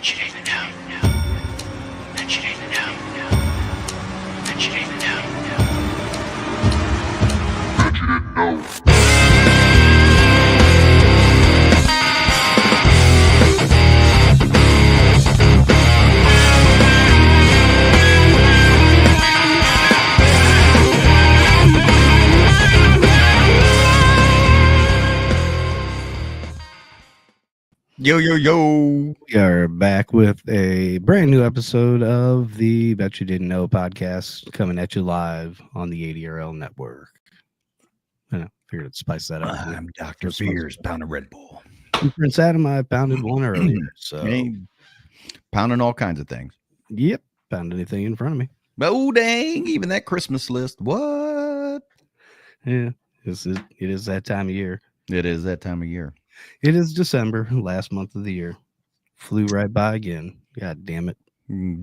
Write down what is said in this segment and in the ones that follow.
Bet you didn't know. Bet you didn't know. Bet you didn't know. Bet you didn't know. Yo, yo, yo. We are back with a brand new episode of the Bet You Didn't Know podcast coming at you live on the ADRL network. I figured I'd spice that up. I'm Dr. Beers, pound of Red Bull. And Prince Adam, I pounded one earlier. So, Hey, pounding all kinds of things. yep, pound anything in front of me. Oh, dang. Even that Christmas list. What? Yeah, it is that time of year. It is that time of year. It is December, last month of the year. Flew right by again. God damn it.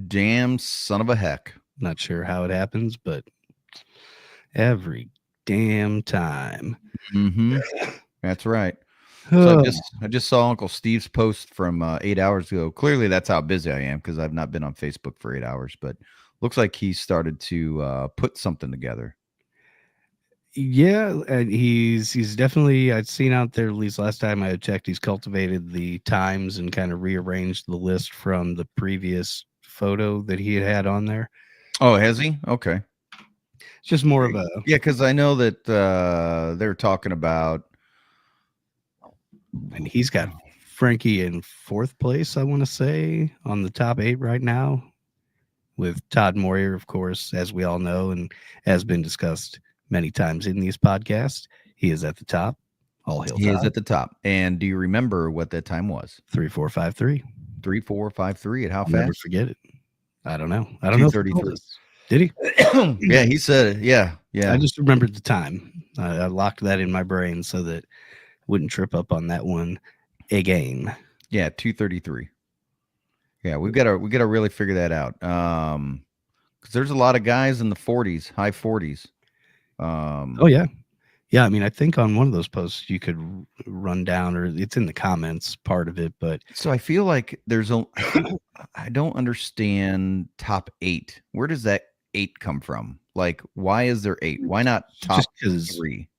Damn son of a heck. Not sure how it happens, but every damn time. Mm-hmm. That's right. So I just saw Uncle Steve's post from 8 hours ago. Clearly, that's how busy I am because I've not been on Facebook for 8 hours. But looks like he started to put something together. Yeah, and he's definitely, I'd seen out there, at least last time I had checked, he's cultivated the times and kind of rearranged the list from the previous photo that he had on there. Oh, has he? Okay. It's just more of a... Yeah, because I know that they're talking about... And he's got Frankie in fourth place, I want to say, on the top 8 right now, with Todd Moyer, of course, as we all know, and has been discussed many times in these podcasts. He is at the top. All hail He Todd. is at the top. And do you remember what that time was? 3-4-5-3. 3-4-5-3. At how I'll fast? never forget it. I don't know. I don't know. 2:33. Did he? Yeah, he said it. Yeah. I just remembered the time. I locked that in my brain so that I wouldn't trip up on that one again. Yeah, 2:33. Yeah, we got to really figure that out. Because there's a lot of guys in the 40s, high 40s. Oh yeah. Yeah, I mean, I think on one of those posts you could run down, or it's in the comments part of it, but so I feel like I don't understand top 8. Where does that 8 come from? Like, why is there 8? Why not top 3?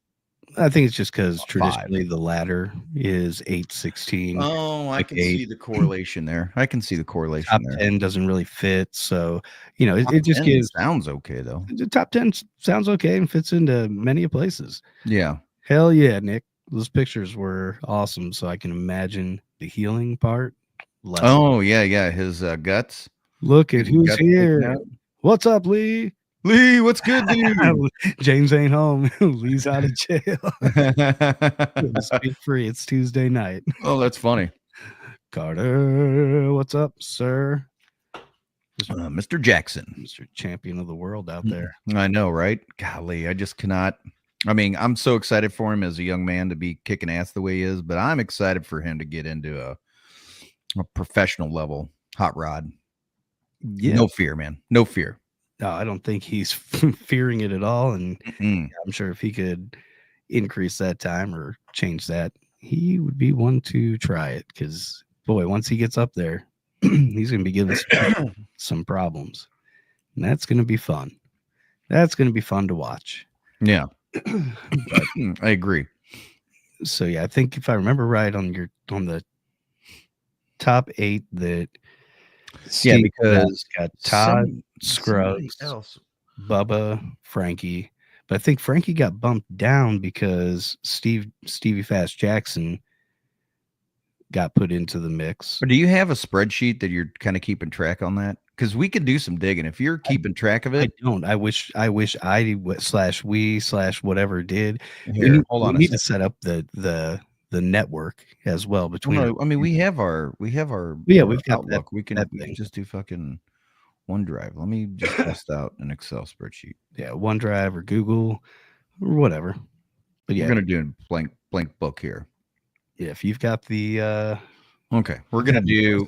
I think it's just because 5. traditionally the ladder is 8-16. Oh, I can see the correlation there. I can see the correlation top there. 10 doesn't really fit, so it just gives... sounds okay though. The top 10 sounds okay and fits into many places. Yeah. Hell yeah, Nick. Those pictures were awesome, so I can imagine the healing part. Oh, yeah. His guts. Look at who's here. What's up, Lee? Lee, what's good, dude? James ain't home. Lee's out of jail. Speak free. It's Tuesday night. Oh, that's funny. Carter, what's up, sir? Mr. Jackson. Mr. Champion of the world out there. I know, right? Golly, I just cannot. I mean, I'm so excited for him as a young man to be kicking ass the way he is, but I'm excited for him to get into a professional level hot rod. Yeah. No fear, man. No fear. No, I don't think he's fearing it at all. And I'm sure if he could increase that time or change that, he would be one to try it. Because, boy, once he gets up there, he's going to be giving some problems. And that's going to be fun. That's going to be fun to watch. Yeah. I agree. So, yeah, I think if I remember right on the top 8 that Steve because got Todd, Scruggs, Bubba, Frankie, but I think Frankie got bumped down because Stevie Fast Jackson got put into the mix. Or do you have a spreadsheet that you're kind of keeping track on that? Because we could do some digging if you're keeping track of it. I don't. I wish I /we/whatever did. Here, hold on. We need to set up the network as well between. Well, no, I mean, we have our we've got Outlook. We can thing. just do fucking OneDrive. Let me just test out an Excel spreadsheet. Yeah, OneDrive or Google or whatever. But yeah, we're gonna do a blank book here. Yeah, if you've got the okay, we're gonna do.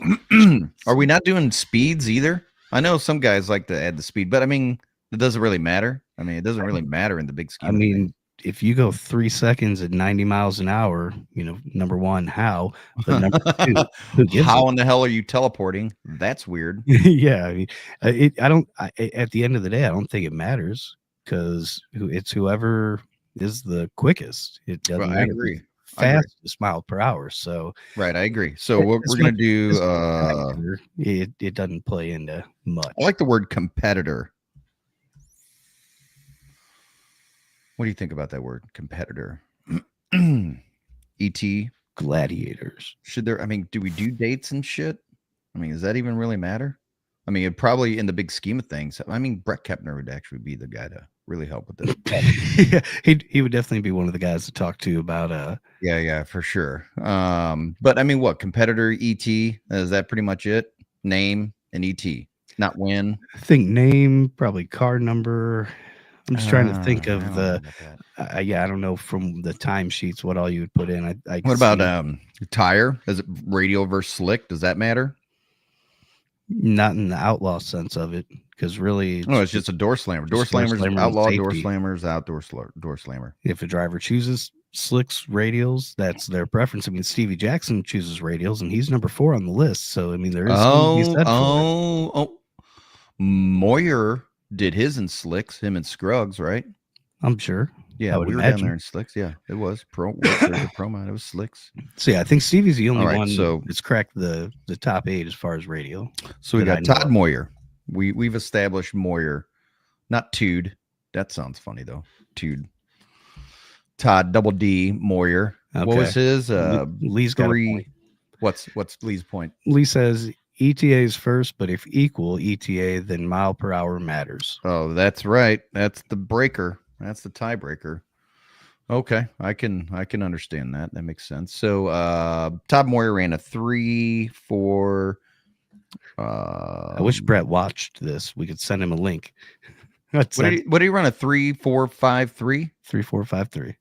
Are we not doing speeds either? I know some guys like to add the speed, but I mean, it doesn't really matter. I mean, it doesn't really matter in the big scheme. I mean, if you go 3 seconds at 90 miles an hour, number one, how? But number two, who gives How a in the hell are you teleporting? That's weird. yeah, I mean, at the end of the day, I don't think it matters because it's whoever is the quickest. It doesn't Well, I matter agree. who's I agree. fastest mile per hour. So Right, I agree. So what as we're gonna much do, as a factor, it doesn't play into much. I like the word competitor. What do you think about that word, competitor? ET. Gladiators. Should there? I mean, do we do dates and shit? I mean, does that even really matter? I mean, it probably in the big scheme of things. I mean, Brett Kepner would actually be the guy to really help with this. Yeah, he would definitely be one of the guys to talk to about Yeah, for sure. But I mean, what competitor ET? Is that pretty much it? Name and ET, not win. I think name, probably car number. I'm just trying to think I of don't know the about that. yeah, I don't know from the timesheets what all you would put in. I What could about see tire? Is it radial versus slick? Does that matter? not in the outlaw sense of it, because really No, it's just a door slammer. Door just door slammers, slammer and outlaw door safety. slammers, outdoor door slammer. If a driver chooses slicks radials, that's their preference. I mean, Stevie Jackson chooses radials, and he's number 4 on the list. So I mean, there is something to be said for it. Moyer did his in slicks, him and Scruggs, right? I'm sure. Yeah, I would we were down imagine. there in slicks. Yeah, it was Proma. It was slicks. So yeah, I think Stevie's the only All right, one so- that's cracked the top 8 as far as radial. So we that I got know Todd of. Moyer. We've established Moyer, not Tude. That sounds funny though. Tude. Todd double D Moyer. What was Okay. his? Lee's got a point. 3. What's Lee's point? Lee says ETA is first, but if equal ETA, then mile per hour matters. Oh, that's right. That's the breaker. That's the tiebreaker. Okay, I can understand that. That makes sense. So Todd Moyer ran a 3-4. I wish Brett watched this. We could send him a link. What did he run? A 3-4-5-3? 3-4-5-3.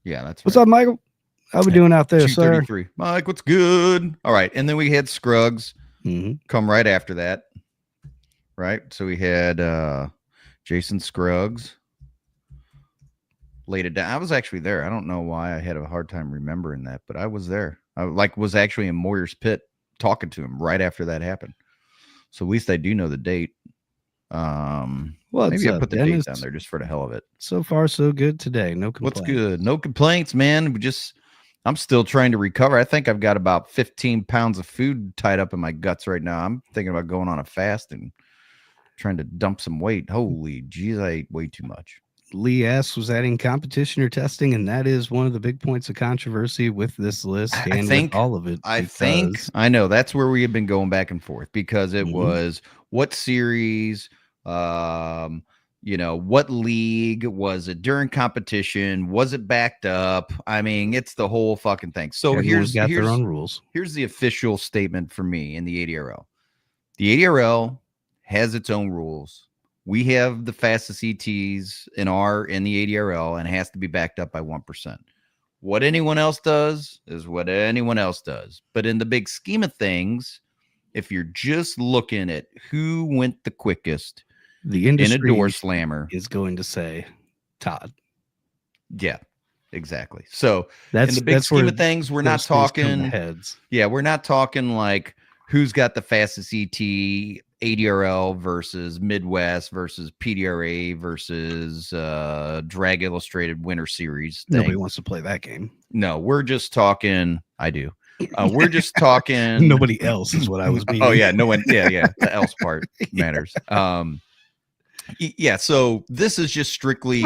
Yeah, that's What's right. up, Michael? How we doing out there, sir? 233. Mike, what's good? All right, and then we had Scruggs come right after that. Right, so we had Jason Scruggs. Laid it down. I was actually there. I don't know why I had a hard time remembering that, but I was there. I was actually in Moyer's pit talking to him right after that happened. So at least I do know the date. What's Maybe I up, put the Dennis? date down there just for the hell of it. So far, so good today. No complaints. What's good? No complaints, man. I'm still trying to recover. I think I've got about 15 pounds of food tied up in my guts right now. I'm thinking about going on a fast and trying to dump some weight. Holy jeez, I ate way too much. Lee asks, was that in competition or testing? And that is one of the big points of controversy with this list and with all of it. I know that's where we have been going back and forth because it Mhm. was what series, what league was it during competition? Was it backed up? I mean, it's the whole fucking thing. So Everyone's got their own rules. Here's the official statement for me in the ADRL. The ADRL has its own rules. We have the fastest ETs in the ADRL, and it has to be backed up by 1%. What anyone else does is what anyone else does. But in the big scheme of things, if you're just looking at who went the quickest The in a industry door slammer, is going to say Todd. yeah, exactly. So That's in the big that's scheme where of things, we're not those things come to talking heads. Yeah, we're not talking like who's got the fastest ET, ADRL versus Midwest versus PDRA versus Drag Illustrated Winter Series thing. Nobody wants to play that game. No, we're just talking. I do. We're just talking. Nobody else is what I was being. Oh yeah, no one. Yeah. The else part matters. Yeah. So this is just strictly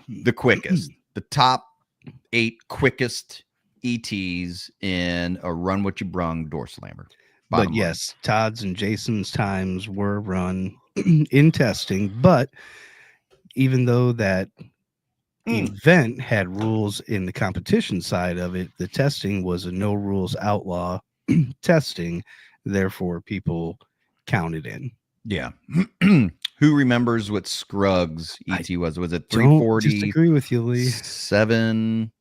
the quickest, the top 8 quickest ETs in a run what you brung door slammer. But yes, Todd's and Jason's times were run in testing. But even though that event had rules in the competition side of it, the testing was a no rules outlaw testing. Therefore, people counted in. Yeah. Who remembers what Scruggs ET was? Was it 340? Don't disagree with you, Lee. 7?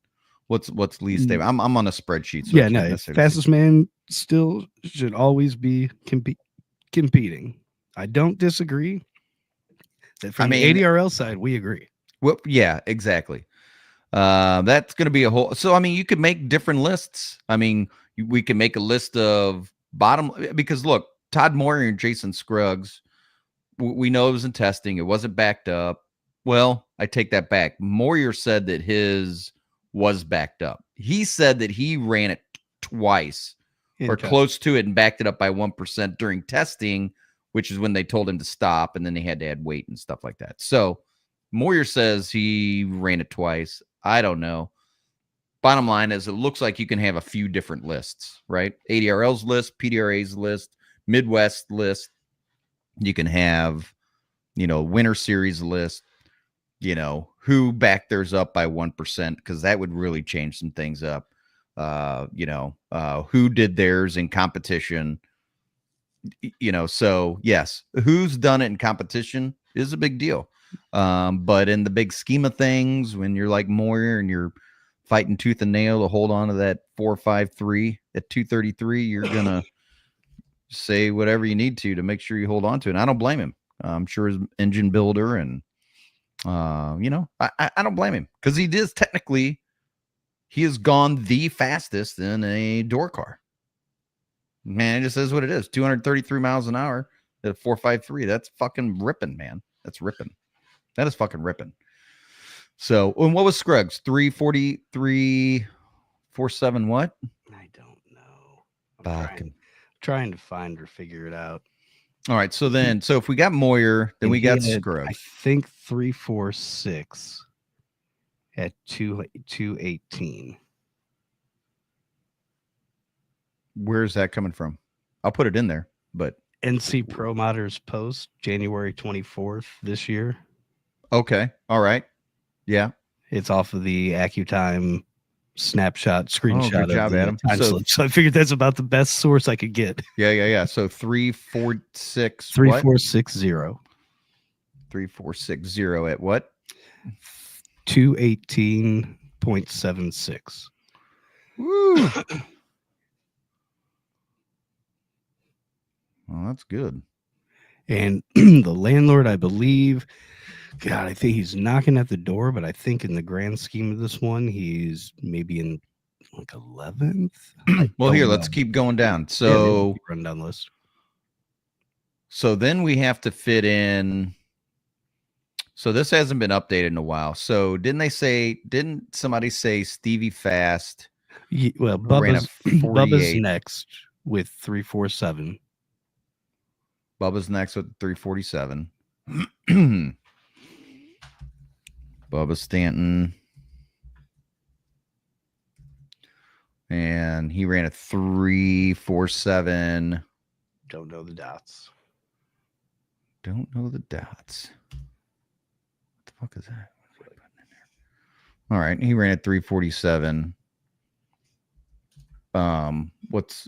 What's Lee's statement? I'm on a spreadsheet. So Yeah, no. Fastest man still should always be competing. I don't disagree. From the ADRL side, we agree. Well, yeah, exactly. That's going to be a whole. So I mean, you could make different lists. I mean, we can make a list of bottom because look, Todd Moyer and Jason Scruggs. We know it was in testing. It wasn't backed up. Well, I take that back. Moyer said that his was backed up. He said that he ran it twice or close to it and backed it up by 1% during testing, which is when they told him to stop and then they had to add weight and stuff like that. So Moyer says he ran it twice. I don't know. Bottom line is it looks like you can have a few different lists, right? ADRL's list, PDRA's list, Midwest list. You can have, winter series list, who backed theirs up by 1%, because that would really change some things up. Who did theirs in competition, so yes, who's done it in competition is a big deal. But in the big scheme of things, when you're like Moyer and you're fighting tooth and nail to hold on to that 4.53 at 233, you're going to say whatever you need to make sure you hold on to it. And I don't blame him. I'm sure his engine builder and, I don't blame him because he has gone the fastest in a door car. Man, it just is what it is. 233 miles an hour at 4.53. That's fucking ripping, man. That's ripping. That is fucking ripping. So, and what was Scruggs? 343, 47 what? I don't know. I'm trying to find or figure it out. All right. So if we got Moyer, then we got Scruggs. I think 346 at 218. Where's that coming from? I'll put it in there, but NC Pro Modders post January 24th this year. Okay. All right. Yeah. It's off of the AccuTime screenshot. Good job, Adam. So I figured that's about the best source I could get. Yeah. So 346. 3460. 3460 at what? 218.76. Woo. Well, that's good. And the landlord, I believe, God, I think he's knocking at the door, but I think in the grand scheme of this one, he's maybe in like 11th. Well, here, let's keep going down. So rundown list. So then we have to fit in. So this hasn't been updated in a while. So didn't somebody say Stevie Fast? Well, Bubba's next with 347. Bubba's next with 347. Bubba Stanton. And he ran a 347. Don't know the dots. What the fuck is that? All right. He ran at 347.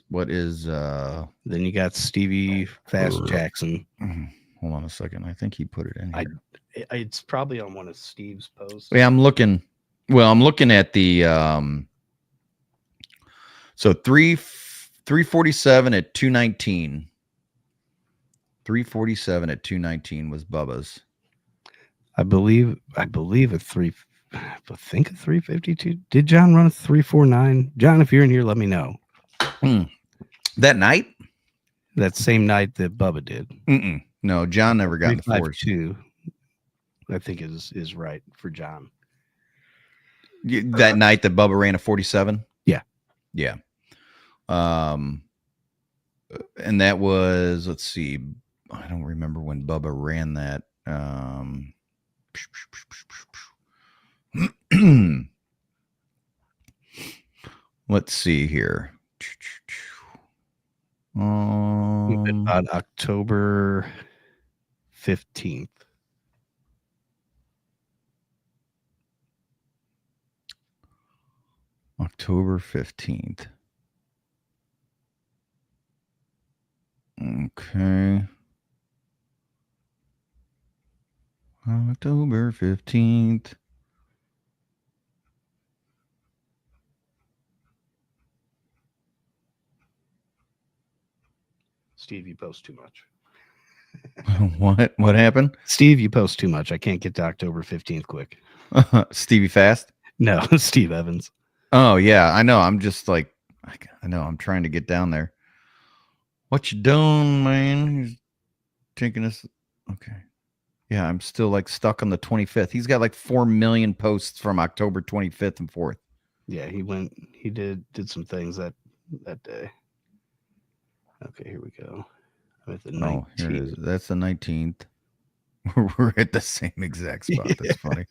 What is then you got Stevie Fast Jackson. Hold on a second. I think he put it in here. It's probably on one of Steve's posts. Yeah, I'm looking at the so 347 at 219. 347 at 219 was Bubba's. I believe a 352. Did John run a 349? John, if you're in here, let me know. That night? That same night that Bubba did. No, John never got in the fours. 352, I think is right for John. That night that Bubba ran a 47? Yeah. Yeah. And that was, let's see, I don't remember when Bubba ran that. Let's see here. About October 15th. October 15th. Okay. October 15th. Steve, you post too much. What happened? Steve, you post too much. I can't get to October 15th quick. Stevie Fast? No, Steve Evans. Oh yeah, I know. I'm just like, I know. I'm trying to get down there. What you doing, man? He's taking us. Okay. Yeah, I'm still like stuck on the 25th. He's got like 4 million posts from October 25th and 4th. Yeah, he did some things that day. Okay, here we go. I'm at the 19th. Oh, here it is. That's the 19th. We're at the same exact spot. That's funny.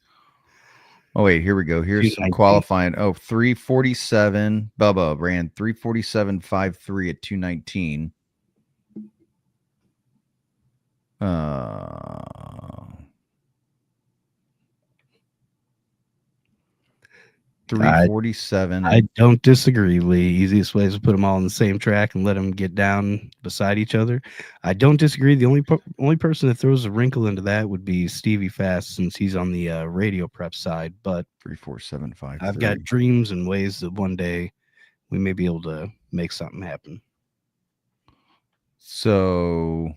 Oh, wait, here we go. Here's some 219. qualifying. Oh, 347. Bubba ran 347.53 at 219. 347. I don't disagree, Lee. Easiest way is to put them all on the same track and let them get down beside each other. I don't disagree. The only person that throws a wrinkle into that would be Stevie Fast, since he's on the radio prep side. But 347.53. I've got dreams and ways that one day we may be able to make something happen. So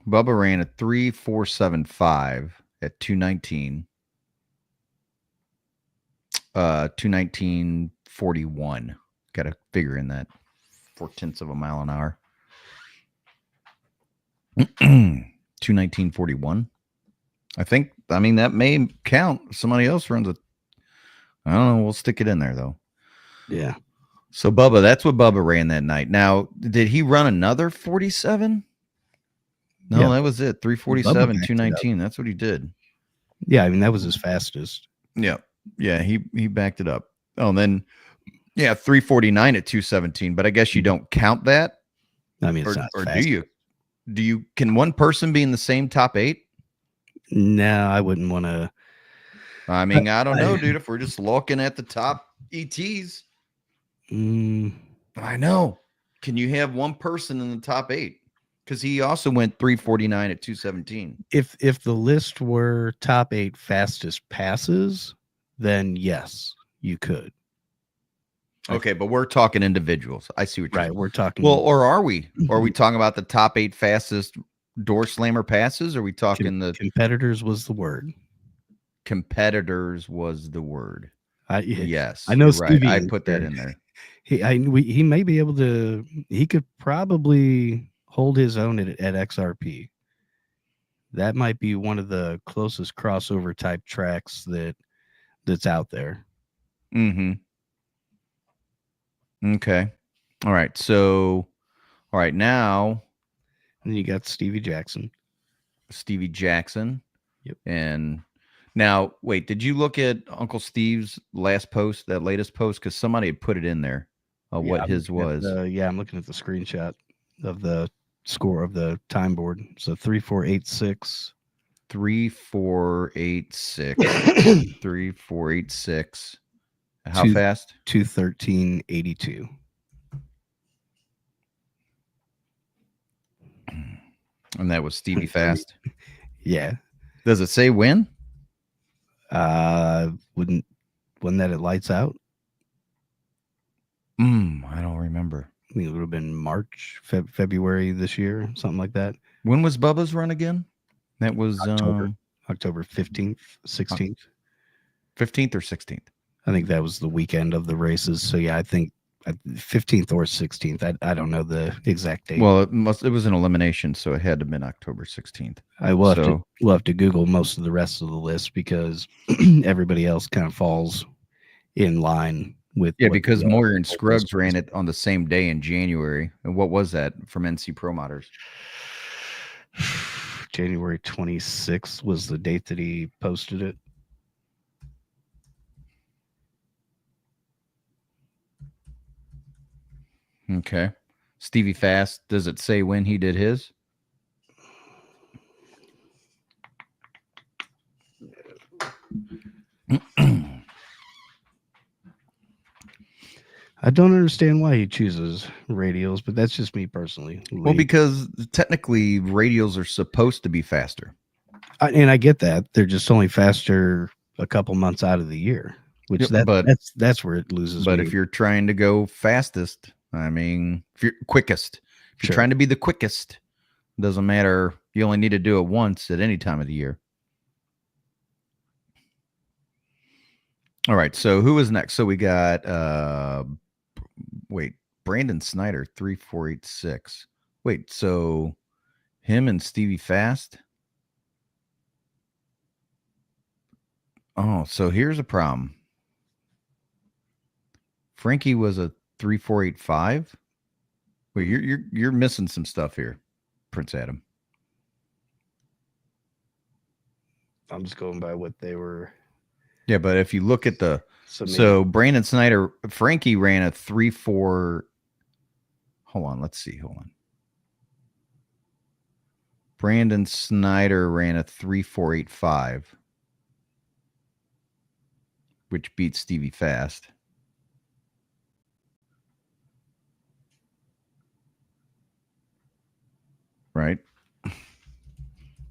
Bubba ran a 3.475 at 219. 219.41. Got to figure in that 0.4 of a mile an hour. 219.41. I mean, that may count. Somebody else runs a. I don't know. We'll stick it in there though. Yeah. So Bubba, that's what Bubba ran that night. Now, did he run another 47? No, Yeah. that was it. 347, 219. That's what he did. Yeah, I mean that was his fastest. Yeah. Yeah, he backed it up. Oh, and then 349 at 217, but I guess you don't count that. I mean, it's not or fast. do you can one person be in the same top 8? No, I wouldn't want to. I mean, I don't know, dude, if we're just looking at the top ETs. I know. Can you have one person in the top 8? Because he also went 349 at 217. If the list were top 8 fastest passes, then yes, you could. Okay, but we're talking individuals. I see what you're saying. We're talking. Well, or are we? Or are we talking about the top 8 fastest door slammer passes? Or are we talking the competitors was the word? Competitors was the word. Yes, I know. Right. I put that in there. He may be able to. He could probably hold his own at XRP. That might be one of the closest crossover type tracks that's out there. Mm-hmm. Okay. All right. So, all right. Now, and then you got Stevie Jackson. Yep. And now, wait, did you look at Uncle Steve's last post, that latest post? Because somebody had put it in there, what his was. I'm looking at the screenshot of the score of the time board. So 3.486. 3.486. 3.486. How fast? 2:13.82. And that was Stevie Fast. Yeah. Does it say when? Wouldn't that it lights out? I don't remember. I think it would have been March, February this year, something like that. When was Bubba's run again? That was October 15th, 16th. 15th or 16th? I think that was the weekend of the races. So yeah, I think 15th or 16th. I don't know the exact date. Well, it was an elimination, so it had to have been October 16th. I will have to Google most of the rest of the list because everybody else kind of falls in line with. Yeah, because Moyer and Scruggs ran it on the same day in January. And what was that from NC Pro Modders? January 26th was the date that he posted it. Okay. Stevie Fast, does it say when he did his? I don't understand why he chooses radials, but that's just me personally. Well, because technically radials are supposed to be faster. And I get that. They're just only faster a couple months out of the year, which that's where it loses. But if you're trying to go fastest, I mean, if you're quickest, if you're trying to be the quickest, it doesn't matter. You only need to do it once at any time of the year. All right. So who is next? So we got wait, Brandon Snyder, 3486. Wait, so him and Stevie Fast? Oh, so here's a problem. Frankie was a 3485. Wait, you're missing some stuff here, Prince Adam. I'm just going by what they were. Yeah, but if you look at the submitting. so Brandon Snyder, Frankie ran a 34. Hold on, let's see. Hold on. Brandon Snyder ran a 3485, which beats Stevie Fast. Right?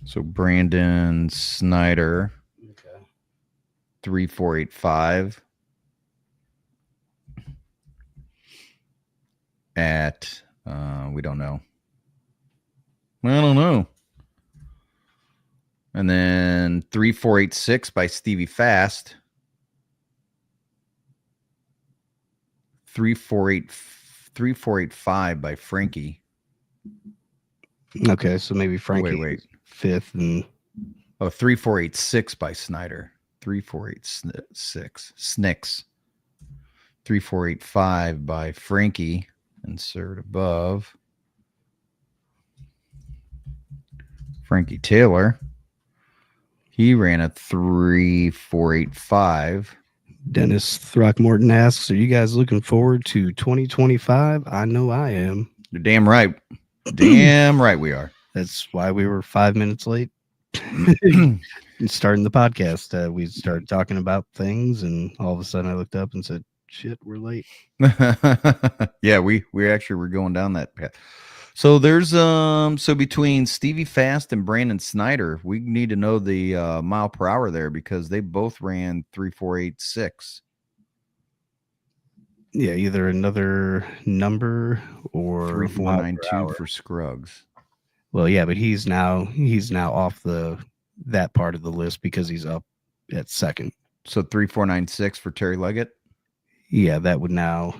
So Brandon Snyder, Okay. 3485 at we don't know. I don't know. And then 3486 by Stevie Fast. 3485 by Frankie. Okay, so maybe Frankie Wait. fifth and 3486 by Snyder. 3486 Snicks. 3485 by Frankie. Insert above. Frankie Taylor. He ran a 3485. Dennis Throckmorton asks, "Are you guys looking forward to 2025?" I know I am. You're damn right. Damn right we are. That's why we were 5 minutes late starting the podcast. We started talking about things, and all of a sudden I looked up and said, "Shit, we're late." Yeah, we actually were going down that path. So there's so between Stevie Fast and Brandon Snyder, we need to know the mile per hour there because they both ran 3486. Yeah, either another number or 3492 for Scruggs. Well, yeah, but he's now off that part of the list because he's up at second. So 3496 for Terry Leggett. Yeah, that would now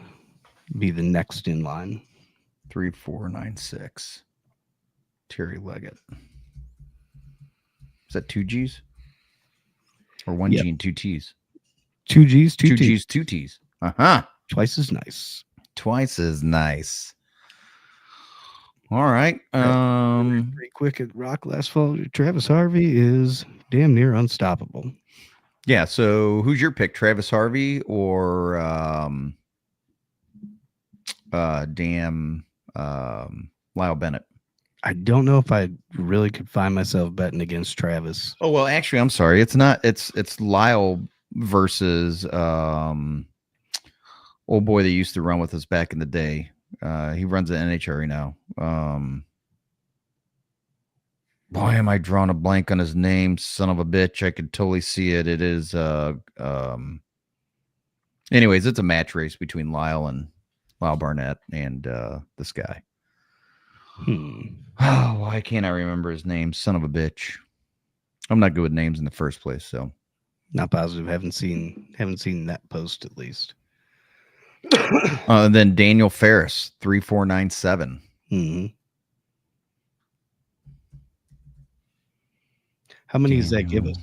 be the next in line. 3496. Terry Leggett. Is that 2 G's? Or 1 G and 2 T's? 2 G's, 2 2 T's. G's, 2 T's. Uh-huh. Twice as nice. Twice as nice. All right. Pretty quick at Rock last fall. Travis Harvey is damn near unstoppable. Yeah, so who's your pick? Travis Harvey or Lyle Bennett? I don't know if I really could find myself betting against Travis. Oh, well, actually, I'm sorry. It's not. It's Lyle versus old boy that used to run with us back in the day. He runs at NHRA now. Why am I drawing a blank on his name? Son of a bitch. I could totally see it. It is anyways, it's a match race between Lyle Barnett and this guy. Oh, why can't I remember his name? Son of a bitch. I'm not good with names in the first place, so not positive. Haven't seen that post at least. And then Daniel Ferris, 3497. Mm-hmm. How many does that give us?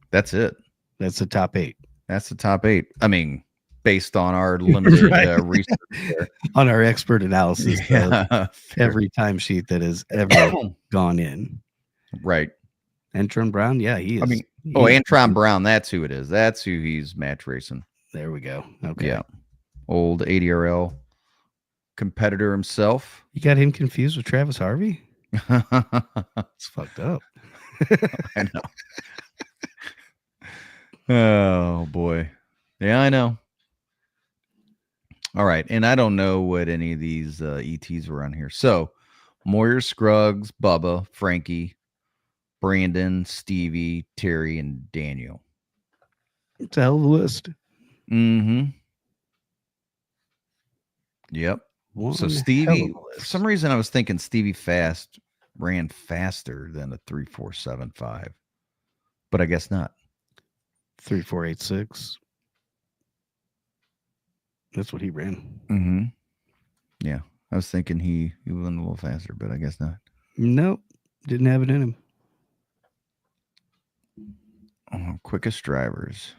That's it. That's the top 8. That's the top 8. I mean, based on our limited research there. On our expert analysis of every timesheet that has ever gone in. Right. Antron Brown, yeah, he is. I mean, Antron Brown, that's who it is. That's who he's match racing. There we go. Okay. Yeah. Old ADRL competitor himself. You got him confused with Travis Harvey? It's fucked up. I know. Oh, boy. Yeah, I know. All right. And I don't know what any of these ETs were on here. So, Moyer, Scruggs, Bubba, Frankie, Brandon, Stevie, Terry, and Daniel. It's a hell of a list. Mm-hmm. Yep. So Stevie, for some reason I was thinking Stevie Fast ran faster than a 3475, but I guess not. 3486. That's what he ran. Mm-hmm. Yeah. I was thinking he went a little faster, but I guess not. Nope, didn't have it in him. Oh, quickest drivers.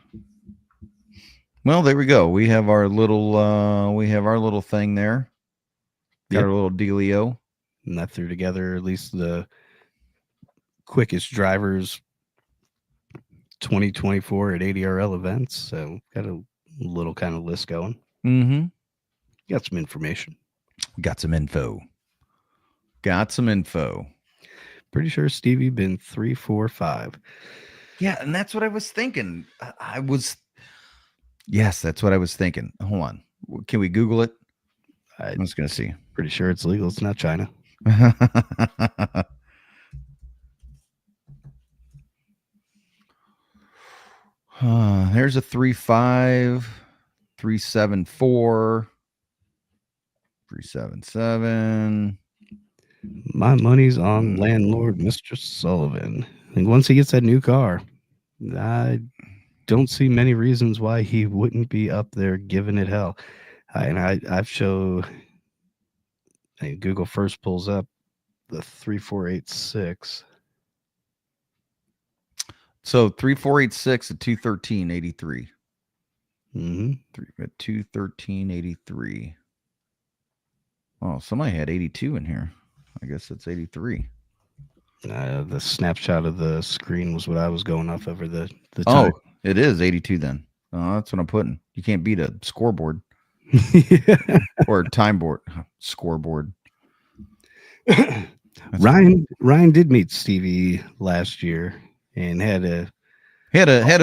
Well, there we go. We have our little thing there. Got Yep. our little dealio. And that threw together at least the quickest drivers 2024 at ADRL events. So got a little kind of list going. Mm-hmm. Got some information. Got some info. Pretty sure Stevie been 3, 4, 5. Yeah, and that's what I was thinking. Yes, that's what I was thinking. Hold on. Can we Google it? I'm just going to see. Pretty sure it's legal. It's not China. There's a 3.5, 3.74, 3.77. My money's on landlord Mr. Sullivan. And once he gets that new car, I don't see many reasons why he wouldn't be up there giving it hell. I've showed. Google first pulls up the 3486. So 3486 at 213.83. Mm-hmm. At 213.83. Oh, somebody had 82 in here. I guess it's 83. The snapshot of the screen was what I was going off over the time. Oh, it is 82 then. Oh, that's what I'm putting. You can't beat a scoreboard or time board scoreboard. Ryan did meet Stevie last year and had a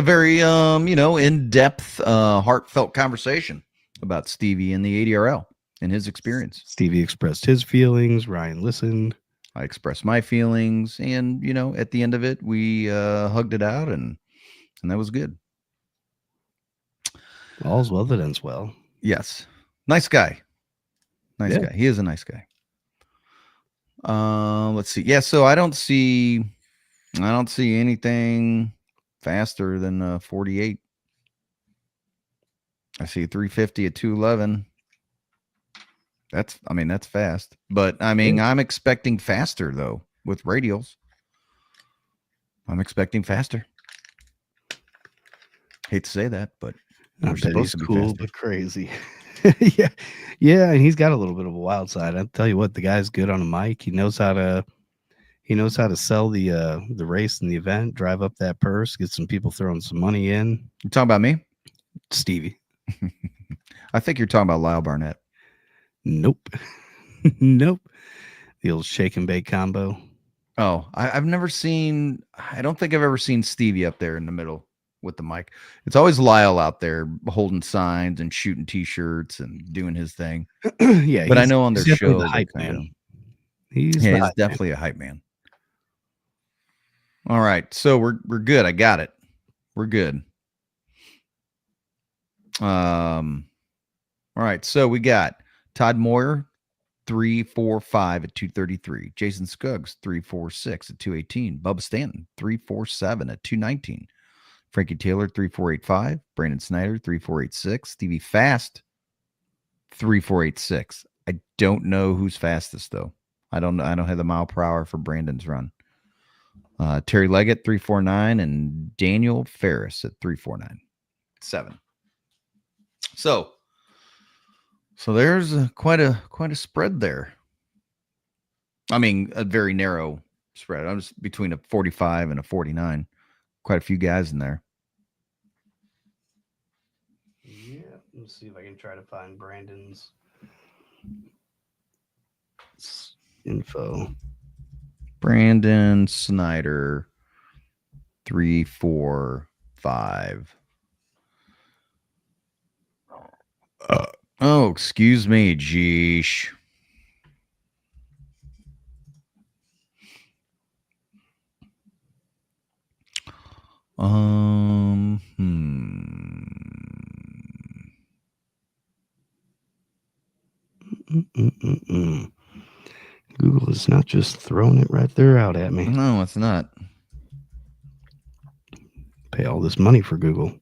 very in-depth heartfelt conversation about Stevie and the ADRL and his experience. Stevie expressed his feelings, Ryan listened. I expressed my feelings, and at the end of it we hugged it out, and that was good. All's well that ends well. Yes. Nice guy. Guy. He is a nice guy. Let's see. Yeah, so I don't see anything faster than 48. I see 350 at 211. That's fast. But I'm expecting faster though with radials. I'm expecting faster. Hate to say that, but we're supposed to be cool faster. But crazy. yeah, and he's got a little bit of a wild side. I'll tell you what, the guy's good on a mic. He knows how to sell the race and the event, drive up that purse, get some people throwing some money in. You talking about me? Stevie. I think you're talking about Lyle Barnett. Nope. Nope. The old shake and bake combo. Oh, I don't think I've ever seen Stevie up there in the middle with the mic. It's always Lyle out there holding signs and shooting t-shirts and doing his thing. Yeah, but I know on their show, the hype man. He's definitely a hype man. All right, so we're good. I got it. We're good. All right, so we got Todd Moyer 345 at 233. Jason Scuggs 346 at 218. Bubba Stanton 347 at 219. Frankie Taylor 3485. Brandon Snyder 3486. Stevie Fast 3486. I don't know who's fastest though. I don't know. I don't have the mile per hour for Brandon's run. Terry Leggett 349 and Daniel Ferris at 349.7. So there's quite a spread there. I mean, a very narrow spread. I'm just between a 45 and a 49. Quite a few guys in there. Yeah, let's see if I can try to find Brandon's info. Brandon Snyder 345. Oh, excuse me, geesh. Google is not just throwing it right there out at me. No, it's not. Pay all this money for Google.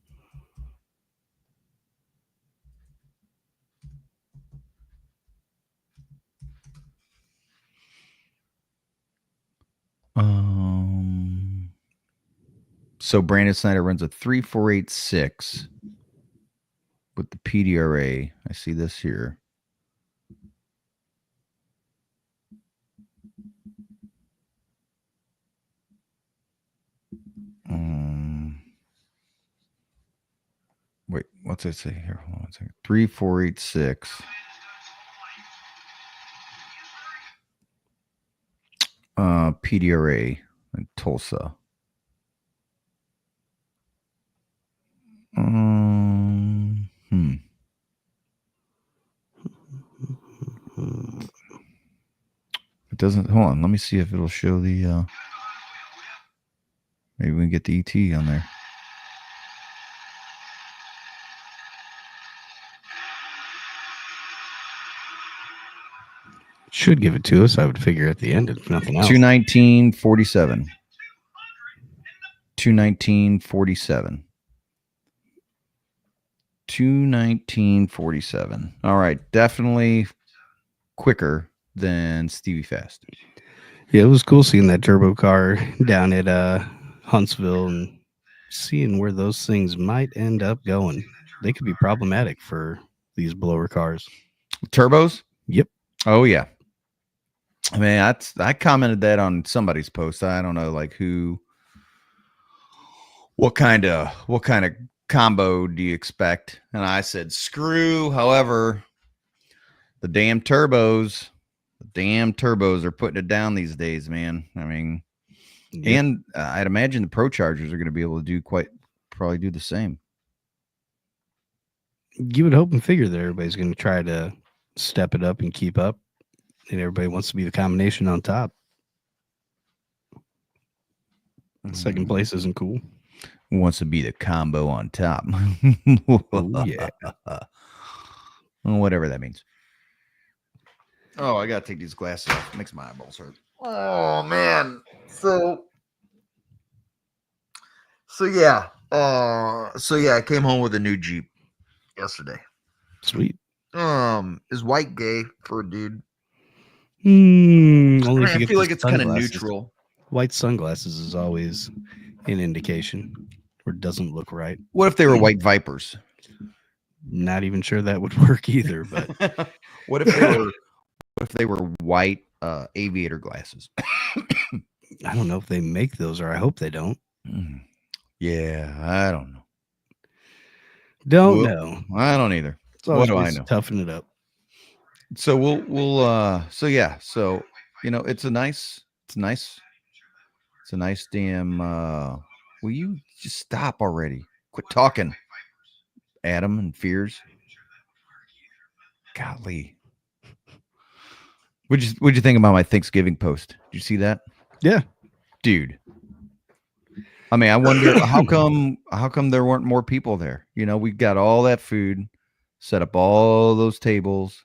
So Brandon Snyder runs a 3.486 with the PDRA. I see this here. Wait, what's it say here? Hold on one second. 3.486. PDRA in Tulsa. It doesn't. Hold on. Let me see if it'll show the. Maybe we can get the ET on there. Should give it to us. I would figure at the end, if nothing else. 219.47. 219.47. 219.47. All right, definitely quicker than Stevie Fast. Yeah, it was cool seeing that turbo car down at Huntsville and seeing where those things might end up going. They could be problematic for these blower cars. Turbos? Yep. Oh yeah. I mean, I commented that on somebody's post. I don't know, like what kind of combo do you expect? And I said, screw. However, the damn turbos are putting it down these days, man. I mean, yep. And I'd imagine the Pro Chargers are going to be able to probably do the same. You would hope and figure that everybody's going to try to step it up and keep up. And everybody wants to be the combination on top. Second place isn't cool. Wants to be the combo on top. Oh, yeah. Whatever that means. Oh, I got to take these glasses off. It makes my eyeballs hurt. Oh, man. So yeah. I came home with a new Jeep yesterday. Sweet. Is white gay for a dude? Only I feel like it's kind of neutral. White sunglasses is always an indication or doesn't look right. What if they were white Vipers? Not even sure that would work either. But what if they were white aviator glasses? I don't know if they make those, or I hope they don't. Yeah, I don't know. Don't know. I don't either. What do I know? Toughen it up. So we'll so it's a nice damn will you just stop already? Quit talking, Adam and Fears. Golly. What'd you think about my Thanksgiving post? Did you see that? Yeah. Dude. I mean, I wonder how come there weren't more people there? We got all that food, set up all those tables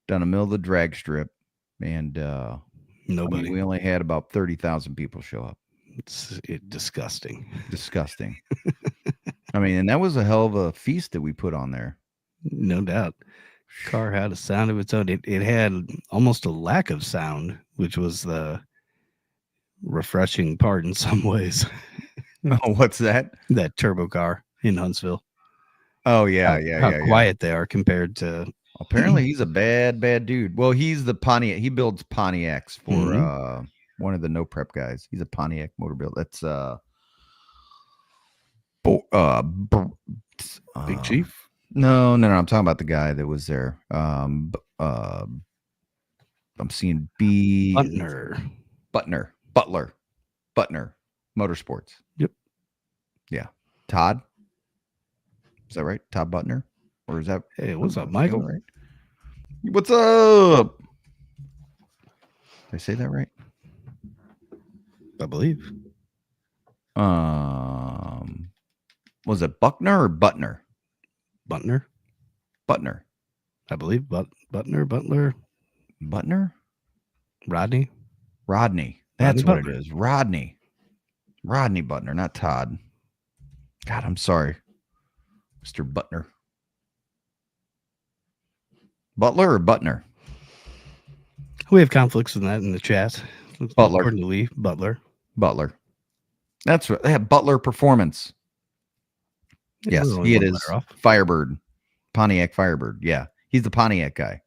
down the middle of the drag strip, and nobody. I mean, we only had about 30,000 people show up. It's disgusting. Disgusting. I mean, and that was a hell of a feast that we put on there. No doubt. Car had a sound of its own. It had almost a lack of sound, which was the refreshing part in some ways. Oh, what's that? That turbo car in Huntsville. Oh yeah, how quiet they are compared to. Apparently, he's a bad dude. Well, he's the Pontiac. He builds Pontiacs for one of the No Prep guys. He's a Pontiac motor build. That's Big Chief. No. I'm talking about the guy that was there. I'm seeing Butler Motorsports. Yep. Yeah. Todd. Is that right? Todd Butner? Or is that? Hey, what's up, Michael? Right? What's up? Did I say that right? I believe. Was it Buckner or Butner? Butner. I believe Butner. Butner. Rodney. That's Rodney what it is. Rodney Butner, not Todd. God, I'm sorry, Mr. Butner. Butler or Butner? We have conflicts in that in the chat. Butler. According to Lee, Butler. That's right. They have Butler Performance. Yeah, Yes, we're only he one is letter off. Firebird, Pontiac Firebird. Yeah, he's the Pontiac guy.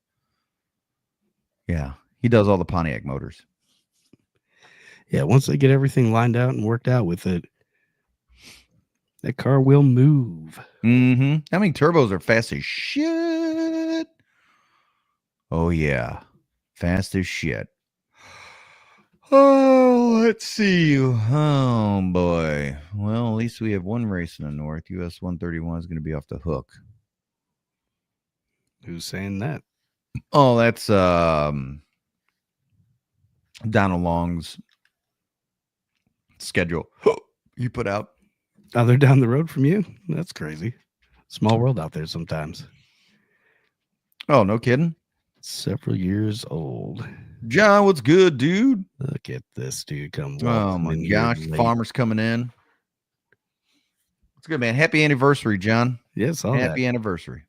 Yeah, he does all the Pontiac motors. Yeah, once they get everything lined out and worked out with it, that car will move. Mm-hmm. How many turbos are fast as shit? Oh yeah, fast as shit. Oh, let's see. Oh boy. Well, at least we have one race in the north. US 131 is going to be off the hook. Who's saying that? Oh, that's Donald Long's schedule you put out. Oh, they're down the road from you? That's crazy. Small world out there sometimes. Oh, no kidding. Several years old. John, what's good, dude? Look at this dude come Oh walking my in here gosh, late. farmers coming in. What's good, man? Happy anniversary, John. Yes, all Happy that. anniversary.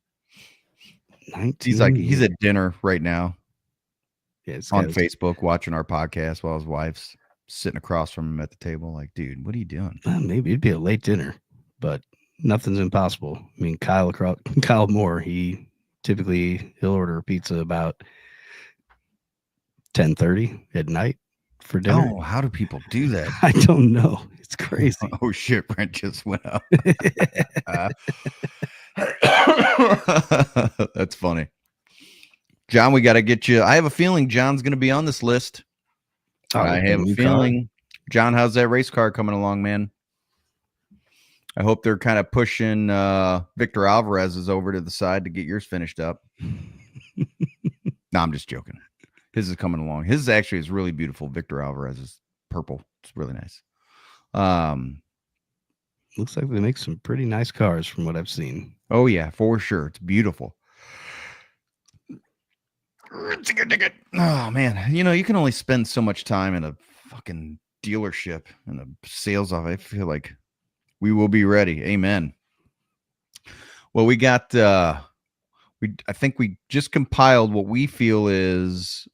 19 He's at dinner right now it's on got- Facebook watching our podcast while his wife's sitting across from him at the table. Like, dude, what are you doing? Maybe it'd be a late dinner, but nothing's impossible. I mean, Kyle Moore, he'll order a pizza about 10:30 at night for dinner. Oh, how do people do that? I don't know. It's crazy. Oh shit, Brent just went up. That's funny. John, we got to get you. I have a feeling John's going to be on this list. I have a feeling. John, how's that race car coming along, man? I hope they're kind of pushing Victor Alvarez's over to the side to get yours finished up. No, I'm just joking. His is coming along. His actually is really beautiful. Victor Alvarez is purple. It's really nice. Looks like they make some pretty nice cars from what I've seen. Oh yeah, for sure. It's beautiful. Oh man, you can only spend so much time in a fucking dealership and a sales office. I feel like we will be ready. Amen. Well, we got I think we just compiled what we feel is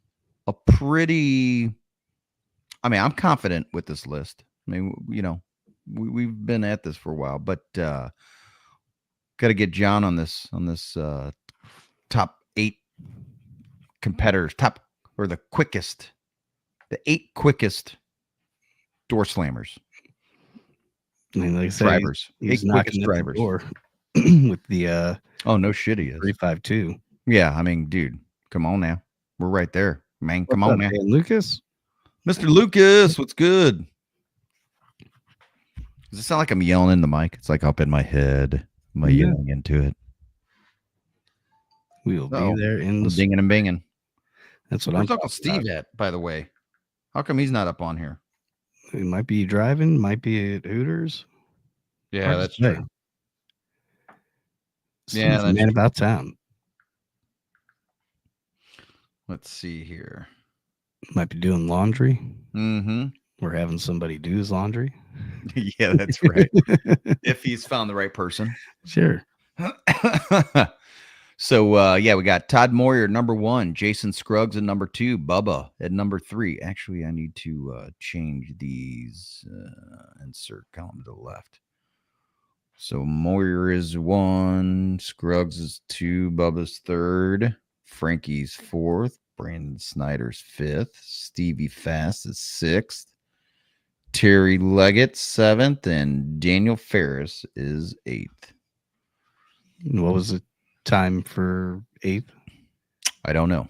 a pretty, I'm confident with this list. I mean, we've been at this for a while, but got to get John on this top 8 competitors, the 8 quickest door slammers. I mean, like I said, Drivers. he's 8 quickest knocking at the drivers. door with the Oh, no shit, he is. 352. Yeah, I mean, dude, come on now. We're right there, man. Come What's on up, now. man? Lucas? Mr. Lucas, what's good? Does it sound like I'm yelling in the mic? It's like up in my head. Am I Yeah. yelling into it? We will Uh-oh. be there in the Dinging and binging. That's what Where's I'm Uncle talking about. Steve at, by the way? How come he's not up on here? He might be driving, might be at Hooters. Yeah, Hard to that's say. true. Steve's Yeah, the that's man true. about town. Let's see here. Might be doing laundry. Mm-hmm. We're having somebody do his laundry. Yeah, that's right. If he's found the right person. Sure. So, we got Todd Moyer at number 1, Jason Scruggs at number 2, Bubba at number 3. Actually, I need to change these. Insert column to the left. So Moyer is 1, Scruggs is 2, Bubba's 3rd, Frankie's 4th, Brandon Snyder's 5th, Stevie Fast is 6th, Terry Leggett 7th, and Daniel Ferris is 8th. What was the time for 8th? I don't know.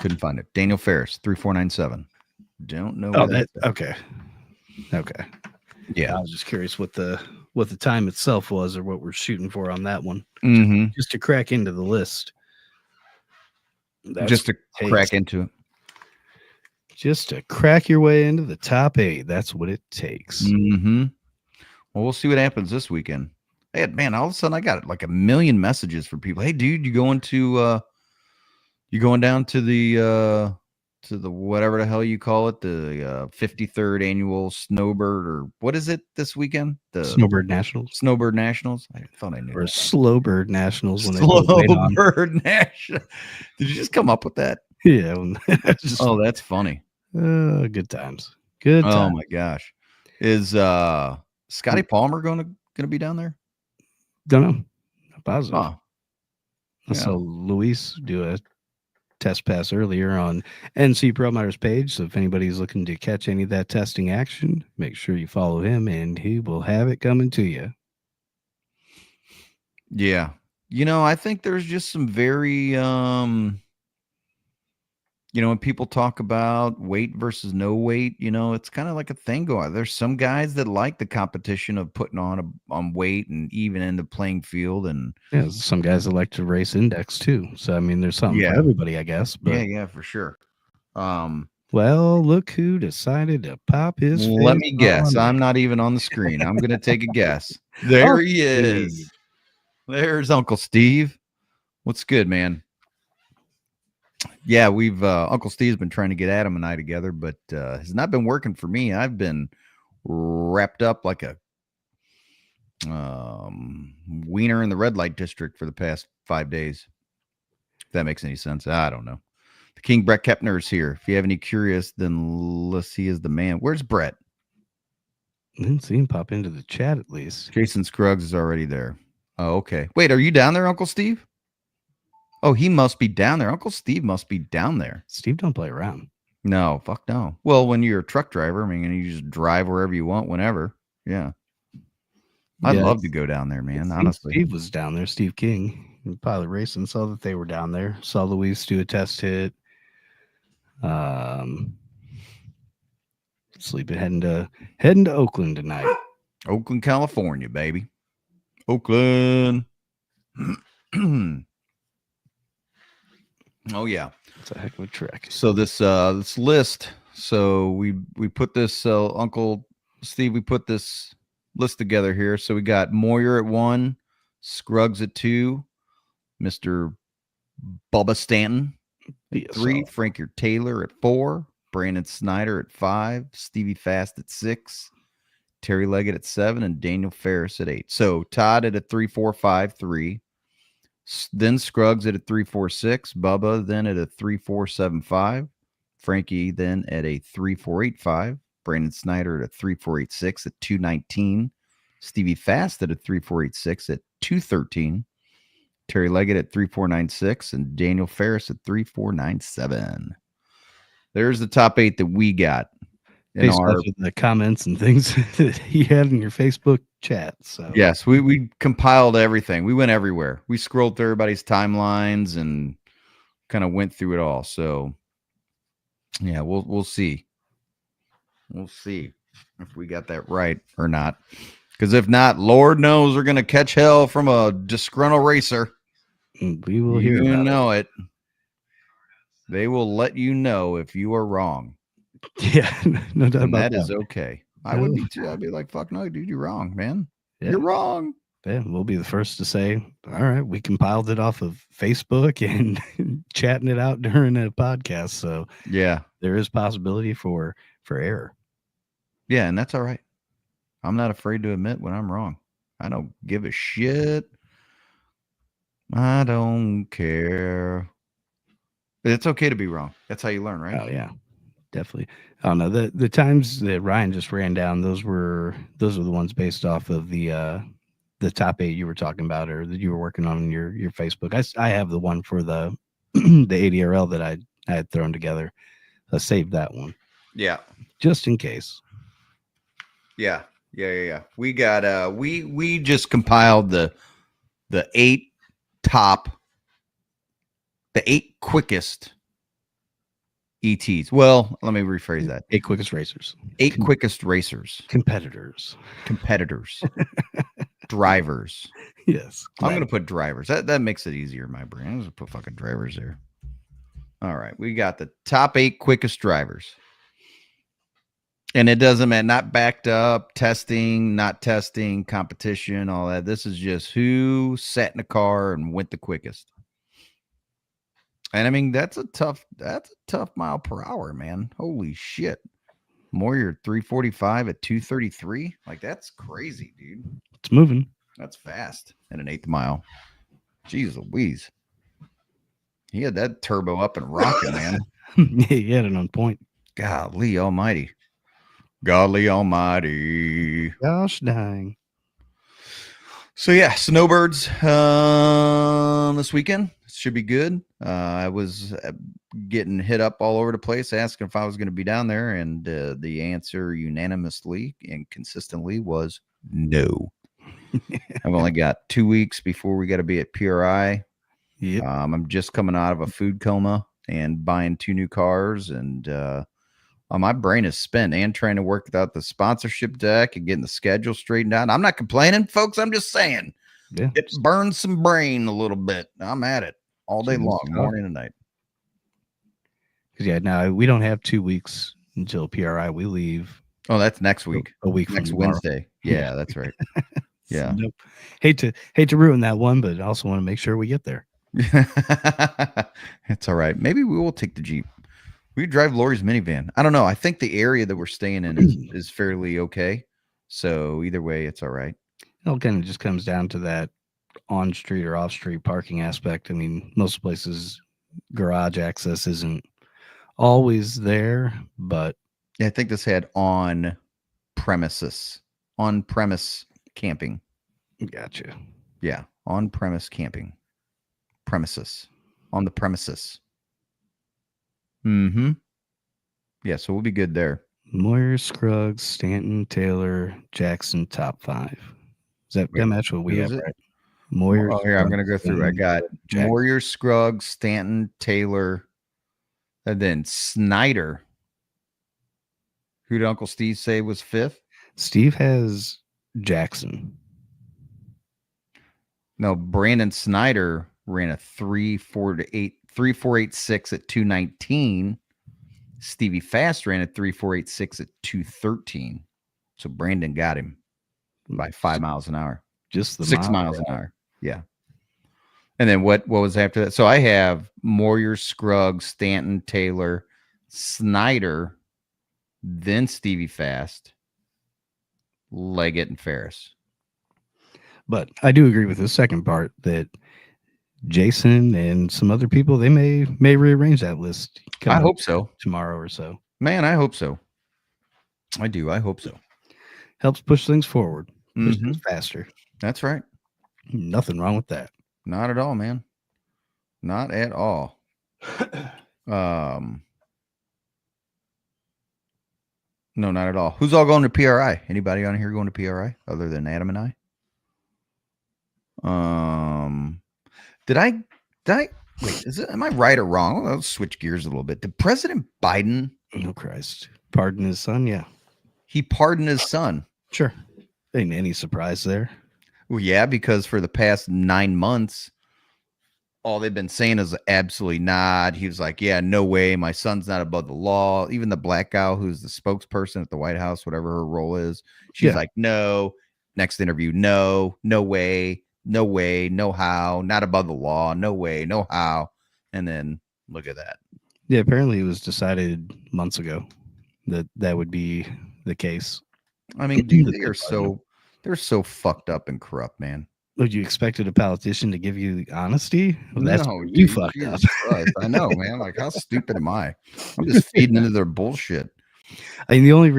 Couldn't find it. Daniel Ferris, 3497. Don't know. Oh, where that's at. okay. Okay. Yeah. I was just curious what the time itself was or what we're shooting for on that one. Mm-hmm. Just to crack into the list. That's Just to what it takes. crack into it. Just to crack your way into the top 8. That's what it takes. Mm-hmm. Well, we'll see what happens this weekend. Hey, man, all of a sudden I got like a million messages from people. Hey, dude, you going down to the whatever the hell you call it, the 53rd annual Snowbird, or what is it this weekend? The Snowbird Nationals. Snowbird Nationals. I thought I knew. Or that. Slowbird Nationals when they put weight on. Snowbird National. Did you just come up with that? Yeah. Oh, that's funny. Good times. Good Oh times. my gosh. Is Scotty Palmer gonna be down there? Don't know. Not positive. Oh, I saw Luis do a test pass earlier on NC Perlmutter's page. So if anybody's looking to catch any of that testing action, make sure you follow him and he will have it coming to you. yeah. I think there's just some very when people talk about weight versus no weight, it's kind of like a thing going. There's some guys that like the competition of putting on weight and even in the playing field, and yeah, some guys that like to race index too. So I mean, there's something for everybody, I guess. But yeah, for sure. Well, look who decided to pop his. Let me guess. I'm not even on the screen. I'm going to take a guess. There he is. There's Uncle Steve. What's good, man? Yeah, we've Uncle Steve's been trying to get Adam and I together, but has not been working for me. I've been wrapped up like a wiener in the red light district for the past 5 days. If that makes any sense. I don't know. The King Brett Kepner is here. If you have any curious, then let's see is the man. Where's Brett? I didn't see him pop into the chat at least. Jason Scruggs is already there. Oh, okay. Wait, are you down there, Uncle Steve? Oh, he must be down there. Uncle Steve must be down there. Steve don't play around. No, fuck no. Well, when you're a truck driver, I mean, you just drive wherever you want, whenever. Yeah. I'd love to go down there, man, honestly. Steve was down there. Steve King, Pilot Racing, saw that they were down there. Saw Luis do a test hit. Sleeping, heading to Oakland tonight. Oakland, California, baby. Oakland. Oh yeah, it's a heck of a trek. So this list. So we put this Uncle Steve. We put this list together here. So we got Moyer at 1, Scruggs at 2, Mr. Bubba Stanton at 3, Frankie Taylor at 4, Brandon Snyder at 5, Stevie Fast at 6, Terry Leggett at 7, and Daniel Ferris at 8. So Todd at a 3-4-5-3. Then Scruggs at a 3-4-6, Bubba then at a 3-4-7-5, Frankie then at a 3-4-8-5, Brandon Snyder at a 3-4-8-6 at 219, Stevie Fast at a 3-4-8-6 at 213, Terry Leggett at 3-4-9-6, and Daniel Ferris at 3-4-9-7. There's the top 8 that we got. Based off of the comments and things that you had in your Facebook chat. So yes, we compiled everything. We went everywhere. We scrolled through everybody's timelines and kind of went through it all. So yeah, we'll see. We'll see if we got that right or not. Because if not, Lord knows we're gonna catch hell from a disgruntled racer. We will hear about it. They will let you know if you are wrong. Yeah, no doubt about that. That is okay. I would be too. I'd be like, fuck no, dude, you're wrong, man. Yeah. You're wrong. Yeah, we'll be the first to say, all right, we compiled it off of Facebook and chatting it out during a podcast. So yeah, there is possibility for error. Yeah, and that's all right. I'm not afraid to admit when I'm wrong. I don't give a shit. I don't care. But it's okay to be wrong. That's how you learn, right? Oh yeah. Definitely. I don't know. The times that Ryan just ran down, those were the ones based off of the top 8 you were talking about or that you were working on your Facebook. I have the one for the the ADRL that I had thrown together. I saved that one. Yeah. Just in case. Yeah. We got we just compiled the 8 quickest ETs. Well, let me rephrase that. 8 quickest racers. 8 quickest racers. Competitors. Drivers. Yes. I'm going to put drivers. That makes it easier in my brain. I'm going to put fucking drivers there. All right. We got the top 8 quickest drivers. And it doesn't matter. Not backed up, testing, not testing, competition, all that. This is just who sat in a car and went the quickest. And I mean, that's a tough mile per hour, man. Holy shit. Moyer 345 at 233. Like, that's crazy, dude. It's moving. That's fast in an 8th mile. Jeez Louise. He had that turbo up and rocking, man. He had it on point. Golly almighty. Godly Almighty. Gosh dang. So yeah, snowbirds this weekend should be good. I was getting hit up all over the place asking if I was going to be down there, and the answer unanimously and consistently was no. I've only got 2 weeks before we got to be at PRI. Yep. I'm just coming out of a food coma and buying 2 new cars, and my brain is spent and trying to work out the sponsorship deck and getting the schedule straightened out. I'm not complaining, folks. I'm just saying Yeah. it burns some brain a little bit. I'm at it all day Jeez, long, tough. morning and night. Because yeah, now we don't have 2 weeks until PRI. We leave Oh, that's next week. a week from Next tomorrow. Wednesday. Yeah, that's right. Yeah. Nope. Hate to ruin that one, but I also want to make sure we get there. It's all right. Maybe we will take the Jeep. We drive Lori's minivan. I don't know. I think the area that we're staying in is fairly okay. So either way, it's all right. It all kind of just comes down to that on street or off street parking aspect. I mean, most places garage access isn't always there, but Yeah, I think this had on premise camping. gotcha. Yeah, on premise camping. Premises. On the premises. Mm-hmm. Yeah, so we'll be good there. Moyer, Scruggs, Stanton, Taylor, Jackson, top 5. Is that match what we who have, is it? right? Moyer. Oh, here, I'm going to go through. I got Jackson. Moyer, Scruggs, Stanton, Taylor, and then Snyder. Who did Uncle Steve say was 5th? Steve has Jackson. No, Brandon Snyder ran a 3.486 at 219. Stevie Fast ran a 3.486 at 213. So Brandon got him by 5 miles an hour. Just the 6 miles an hour. Yeah. And then what was after that? So I have Moyer, Scruggs, Stanton, Taylor, Snyder, then Stevie Fast, Leggett, and Ferris. But I do agree with the second part that Jason and some other people, they may rearrange that list. I hope so. Tomorrow or so. Man, I hope so. I do. I hope so. Helps push things forward. Push Mhm. things faster. That's right. Nothing wrong with that. Not at all, man. Not at all. No, not at all. Who's all going to PRI? Anybody on here going to PRI other than Adam and I? Did I wait, am I right or wrong? Let's switch gears a little bit. Did President Biden, Oh Christ. Pardon his son, yeah. he pardoned his son? Sure. Ain't any surprise there. Well, yeah, because for the past 9 months, all they've been saying is absolutely not. He was like, yeah, no way. My son's not above the law. Even the black gal who's the spokesperson at the White House, whatever her role is, she's like, no. Next interview, no way, no how, not above the law, no way, no how. And then look at that. Yeah, apparently it was decided months ago that would be the case. I mean, dude, they're so fucked up and corrupt, man. Would you expected a politician to give you honesty? Well, that's No, where dude, you fucked up. Jesus Christ. I know, man. Like, how stupid am I? I'm just feeding into their bullshit. I mean, the only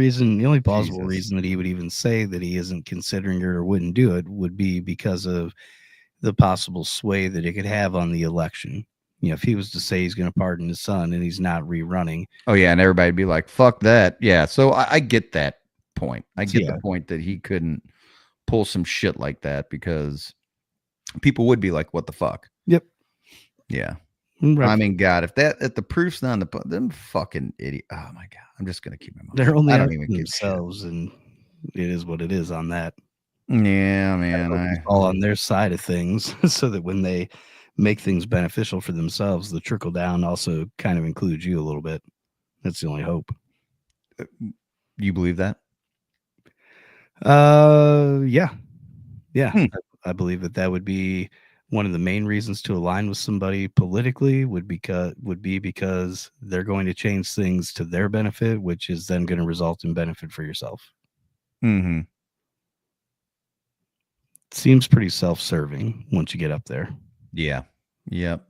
plausible Jesus. reason that he would even say that he isn't considering it or wouldn't do it would be because of the possible sway that it could have on the election. You know, if he was to say he's going to pardon his son and he's not rerunning. Oh, yeah. And everybody'd be like, fuck that. Yeah. So I get that point. I get the point that he couldn't pull some shit like that because people would be like, what the fuck? Yep. Yeah. Right. I mean, God, if the proof's not on them fucking idiot. Oh my God. I'm just going to keep my mouth. They're only I out don't even give a shit. themselves, and it is what it is on that. Yeah, man. It's all on their side of things, so that when they make things beneficial for themselves, the trickle down also kind of includes you a little bit. That's the only hope. You believe that? Yeah. Hmm. I believe that would be one of the main reasons to align with somebody politically would be because they're going to change things to their benefit, which is then going to result in benefit for yourself. Mm-hmm. Seems pretty self-serving once you get up there. Yeah. Yep.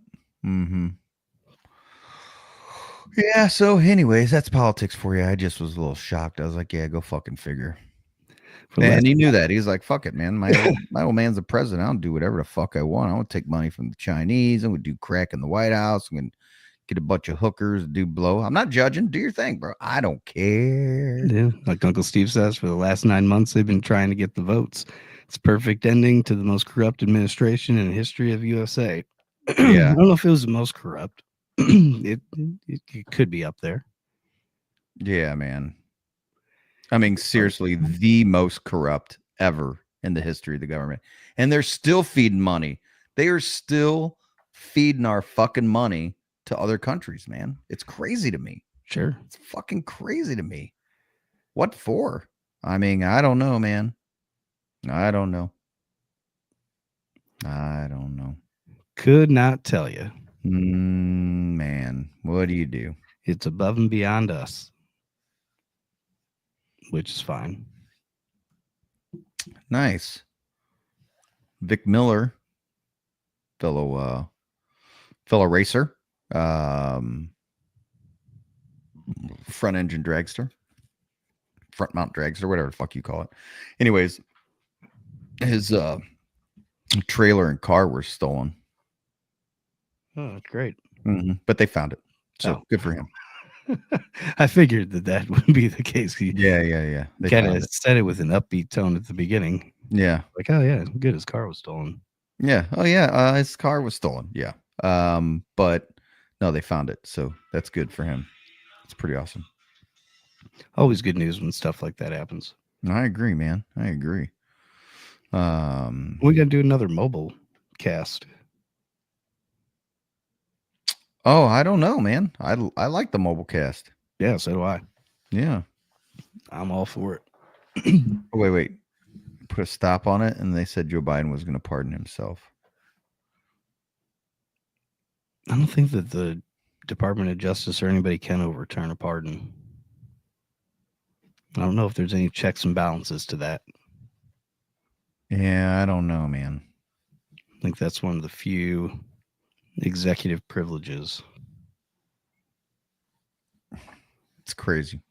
Mm-hmm. Yeah. So, anyways, that's politics for you. I just was a little shocked. I was like, yeah, go fucking figure. For the last, And he knew that. He's like, fuck it, man. My old man's the president. I'll do whatever the fuck I want. I want to take money from the Chinese. I'm gonna do crack in the White House. I'm gonna get a bunch of hookers, do blow. I'm not judging. Do your thing, bro. I don't care. yeah, like Uncle Steve says, for the last 9 months, they've been trying to get the votes. It's a perfect ending to the most corrupt administration in the history of USA. Yeah. I don't know if it was the most corrupt. It could be up there. Yeah, man. I mean, seriously, the most corrupt ever in the history of the government. And they're still feeding money. They are still feeding our fucking money to other countries, man. It's crazy to me. Sure. It's fucking crazy to me. What for? I mean, I don't know, man. I don't know. I don't know. Could not tell you. Man, what do you do? It's above and beyond us, which is fine. Nice. Vic Miller, fellow racer, front engine dragster, front mount dragster, whatever the fuck you call it. Anyways, his trailer and car were stolen. Oh, that's great. But they found it, so Oh. good for him. I figured that would be the case. He Yeah. They kind found of it. said it with an upbeat tone at the beginning. Yeah. Like, oh yeah, good. His car was stolen. Yeah. Oh yeah. His car was stolen. Yeah. But no, they found it, so that's good for him. It's pretty awesome. Always good news when stuff like that happens. I agree, man. I agree. We got to do another mobile cast. Oh, I don't know, man. I like the mobile cast. Yeah, so do I. Yeah. I'm all for it. Oh, wait. Put a stop on it, and they said Joe Biden was going to pardon himself. I don't think that the Department of Justice or anybody can overturn a pardon. I don't know if there's any checks and balances to that. Yeah, I don't know, man. I think that's one of the few executive privileges. It's crazy.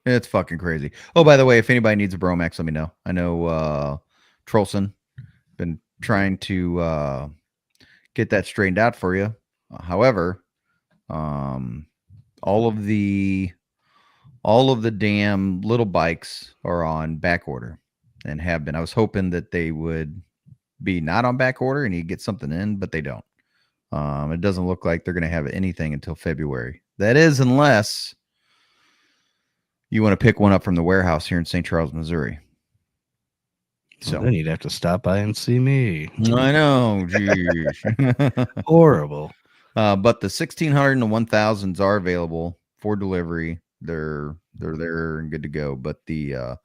It's fucking crazy. Oh, by the way, if anybody needs a Bromax, let me know. I know Trolson been trying to get that straightened out for you. However, all of the damn little bikes are on back order and have been. I was hoping that they would be not on back order and you get something in, but they don't. It doesn't look like they're going to have anything until February. That is, unless you want to pick one up from the warehouse here in St. Charles, Missouri. So well, then you'd have to stop by and see me. I know, geez. Horrible. But the 1600 and the 1000s are available for delivery. They're there and good to go. But the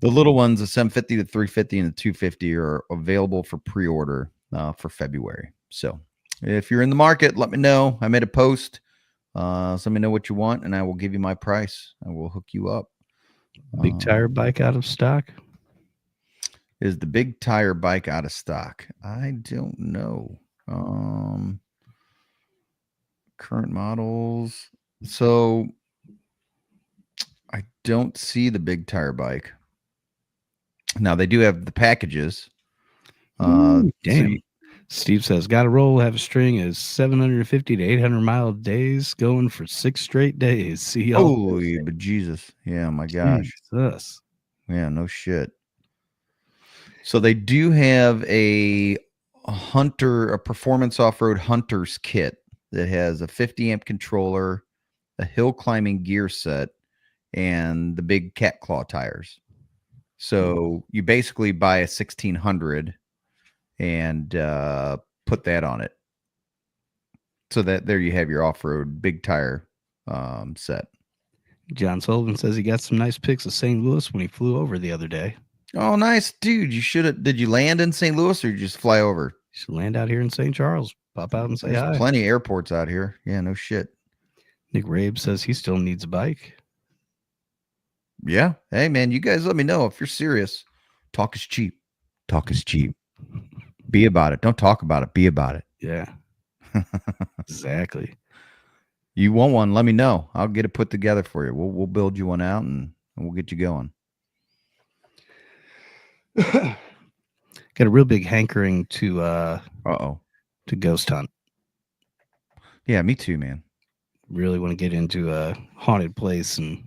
little ones, the 750, the 350, and the 250 are available for pre-order for February. So if you're in the market, let me know. I made a post. So let me know what you want, and I will give you my price. I will hook you up. Big tire bike out of stock? Is the big tire bike out of stock? I don't know. Current models. So I don't see the big tire bike. Now they do have the packages. Damn. So Steve says, got to roll, have a string is 750 to 800 mile days going for 6 straight days. See y'all. holy but Jesus. Yeah, my gosh. Jesus. Yeah, no shit. So they do have a performance off-road hunter's kit that has a 50 amp controller, a hill climbing gear set, and the big cat claw tires. So you basically buy a 1600 and put that on it. So that there you have your off-road big tire set. John Sullivan says he got some nice pics of St. Louis when he flew over the other day. Oh, nice, dude. You should have. Did you land in St. Louis or you just fly over? You should land out here in St. Charles. Pop out and say There's hi. plenty of airports out here. Yeah, no shit. Nick Rabe says he still needs a bike. Yeah. Hey, man, you guys let me know if you're serious. Talk is cheap. Talk is cheap. Be about it. Don't talk about it. Be about it. Yeah. Exactly. You want one? Let me know. I'll get it put together for you. We'll build you one out and we'll get you going. Got a real big hankering to Uh-oh. to ghost hunt. Yeah, me too, man. Really want to get into a haunted place and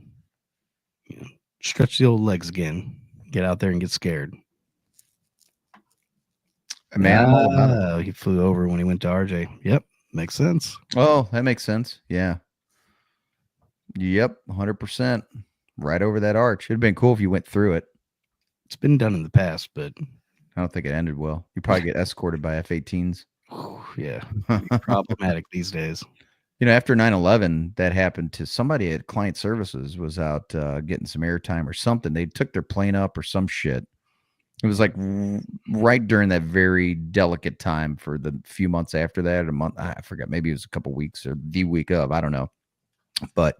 stretch the old legs again. Get out there and get scared. Man, I'm all about it. He flew over when he went to RJ. Yep, makes sense. Oh, that makes sense. Yeah. Yep, 100%. Right over that arch. It'd been cool if you went through it. It's been done in the past, but I don't think it ended well. You probably get escorted by F-18s. yeah, problematic these days. You know, after 9/11, that happened to somebody at Client Services was out getting some airtime or something. They took their plane up or some shit. It was like right during that very delicate time for the few months after that, a month, I forgot, maybe it was a couple weeks or the week of, I don't know. But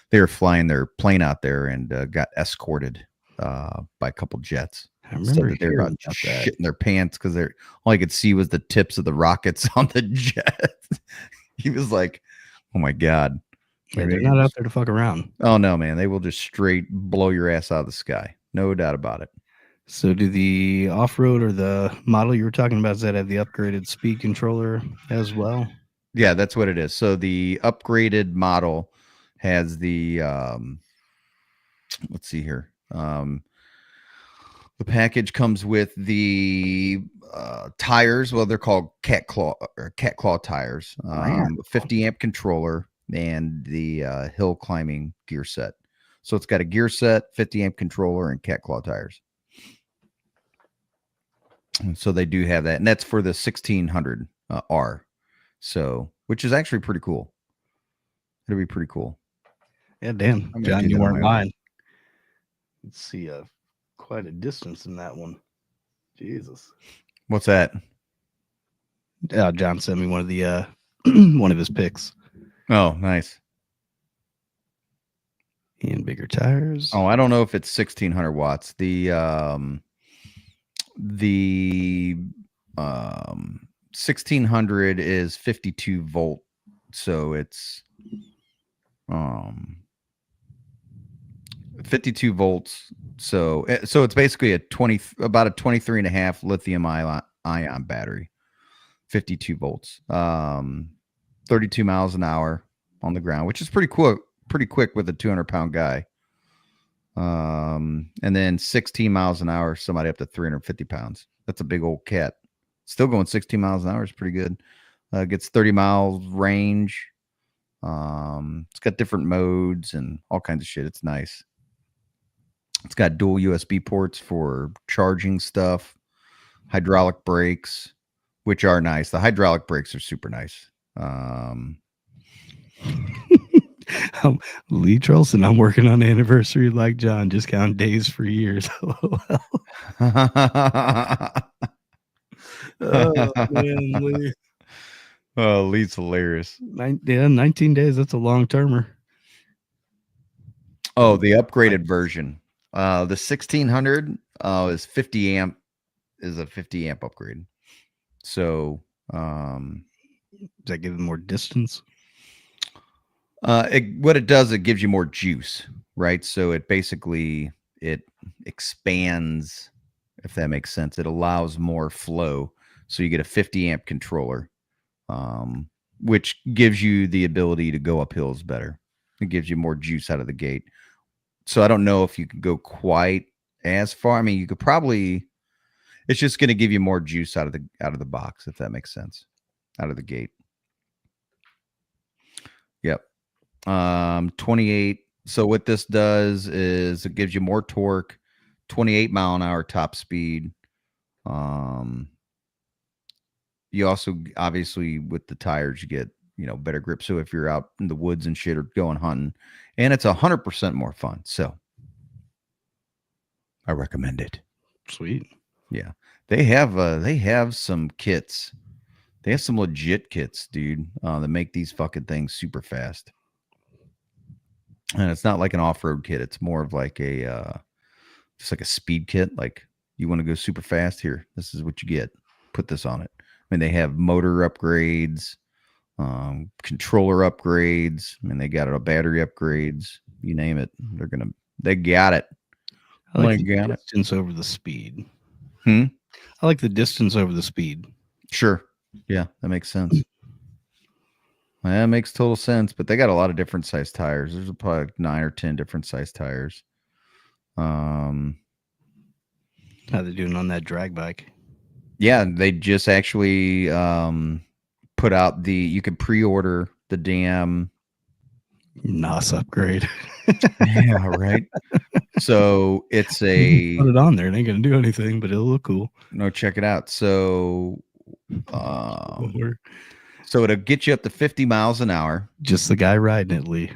they were flying their plane out there and got escorted by a couple jets. I remember they were hearing about about that. shitting their pants because they're all I could see was the tips of the rockets on the jet. He was like, "Oh my god, Yeah, they're not out there to fuck around." Oh no, man, they will just straight blow your ass out of the sky, no doubt about it." So, do the off-road or the model you were talking about, does that have the upgraded speed controller as well? Yeah, that's what it is. So the upgraded model has the let's see here. The package comes with the tires. Well, they're called cat claw tires. 50 amp controller and the hill climbing gear set. So it's got a gear set, 50 amp controller, and cat claw tires. And so they do have that, and that's for the 1600 R. So, which is actually pretty cool. It'll be pretty cool. Yeah, damn, I'm gonna John, do you that on weren't my own. lying. Let's see, quite a distance in that one. Jesus. What's that? John sent me one of the one of his picks. Oh, nice. And bigger tires. Oh, I don't know if it's 1600 watts. The 1600 is 52 volt, so it's 52 volts. So it's basically about a 23 and a half lithium ion battery. 52 volts. 32 miles an hour on the ground, which is pretty quick with a 200-pound guy. And then 16 miles an hour, somebody up to 350 pounds. That's a big old cat. Still going 16 miles an hour is pretty good. Gets 30 miles range. It's got different modes and all kinds of shit. It's nice. It's got dual USB ports for charging stuff, hydraulic brakes, which are nice. The hydraulic brakes are super nice. Lee Trolson, I'm working on the anniversary like John, just count days for years. Oh, man, Lee. Oh, Lee's hilarious. 19 days. That's a long termer. Oh, the upgraded version. The 1600 is 50 amp, is a 50 amp upgrade. So, does that give it more distance? What it does, it gives you more juice, right? So it basically expands, if that makes sense. It allows more flow. So you get a 50 amp controller, which gives you the ability to go up hills better. It gives you more juice out of the gate. So I don't know if you can go quite as far. I mean, you could probably. It's just going to give you more juice out of the box, if that makes sense, out of the gate. Yep. 28. So what this does is it gives you more torque, 28 mile an hour top speed. You also, obviously, with the tires, you get, better grip. So if you're out in the woods and shit or going hunting, and it's 100% more fun. So I recommend it. Sweet. Yeah. They have some kits. They have some legit kits, dude, that make these fucking things super fast. And it's not like an off-road kit. It's more of like just like a speed kit. Like, you want to go super fast? Here, this is what you get. Put this on it. I mean, they have motor upgrades. controller upgrades. I mean, they got it, battery upgrades, you name it. They got it. I like They the got it. distance over the speed. Hmm? I like the distance over the speed. Sure. Yeah, that makes sense. That makes total sense. But they got a lot of different size tires. There's probably like 9 or 10 different size tires. How they doing on that drag bike? Yeah, they just actually put out you can pre-order the damn NOS upgrade. yeah, right. So it's Put a it on there. It ain't gonna do anything, but it'll look cool. no, check it out. So Or so it'll get you up to 50 miles an hour. just the guy riding it, Lee.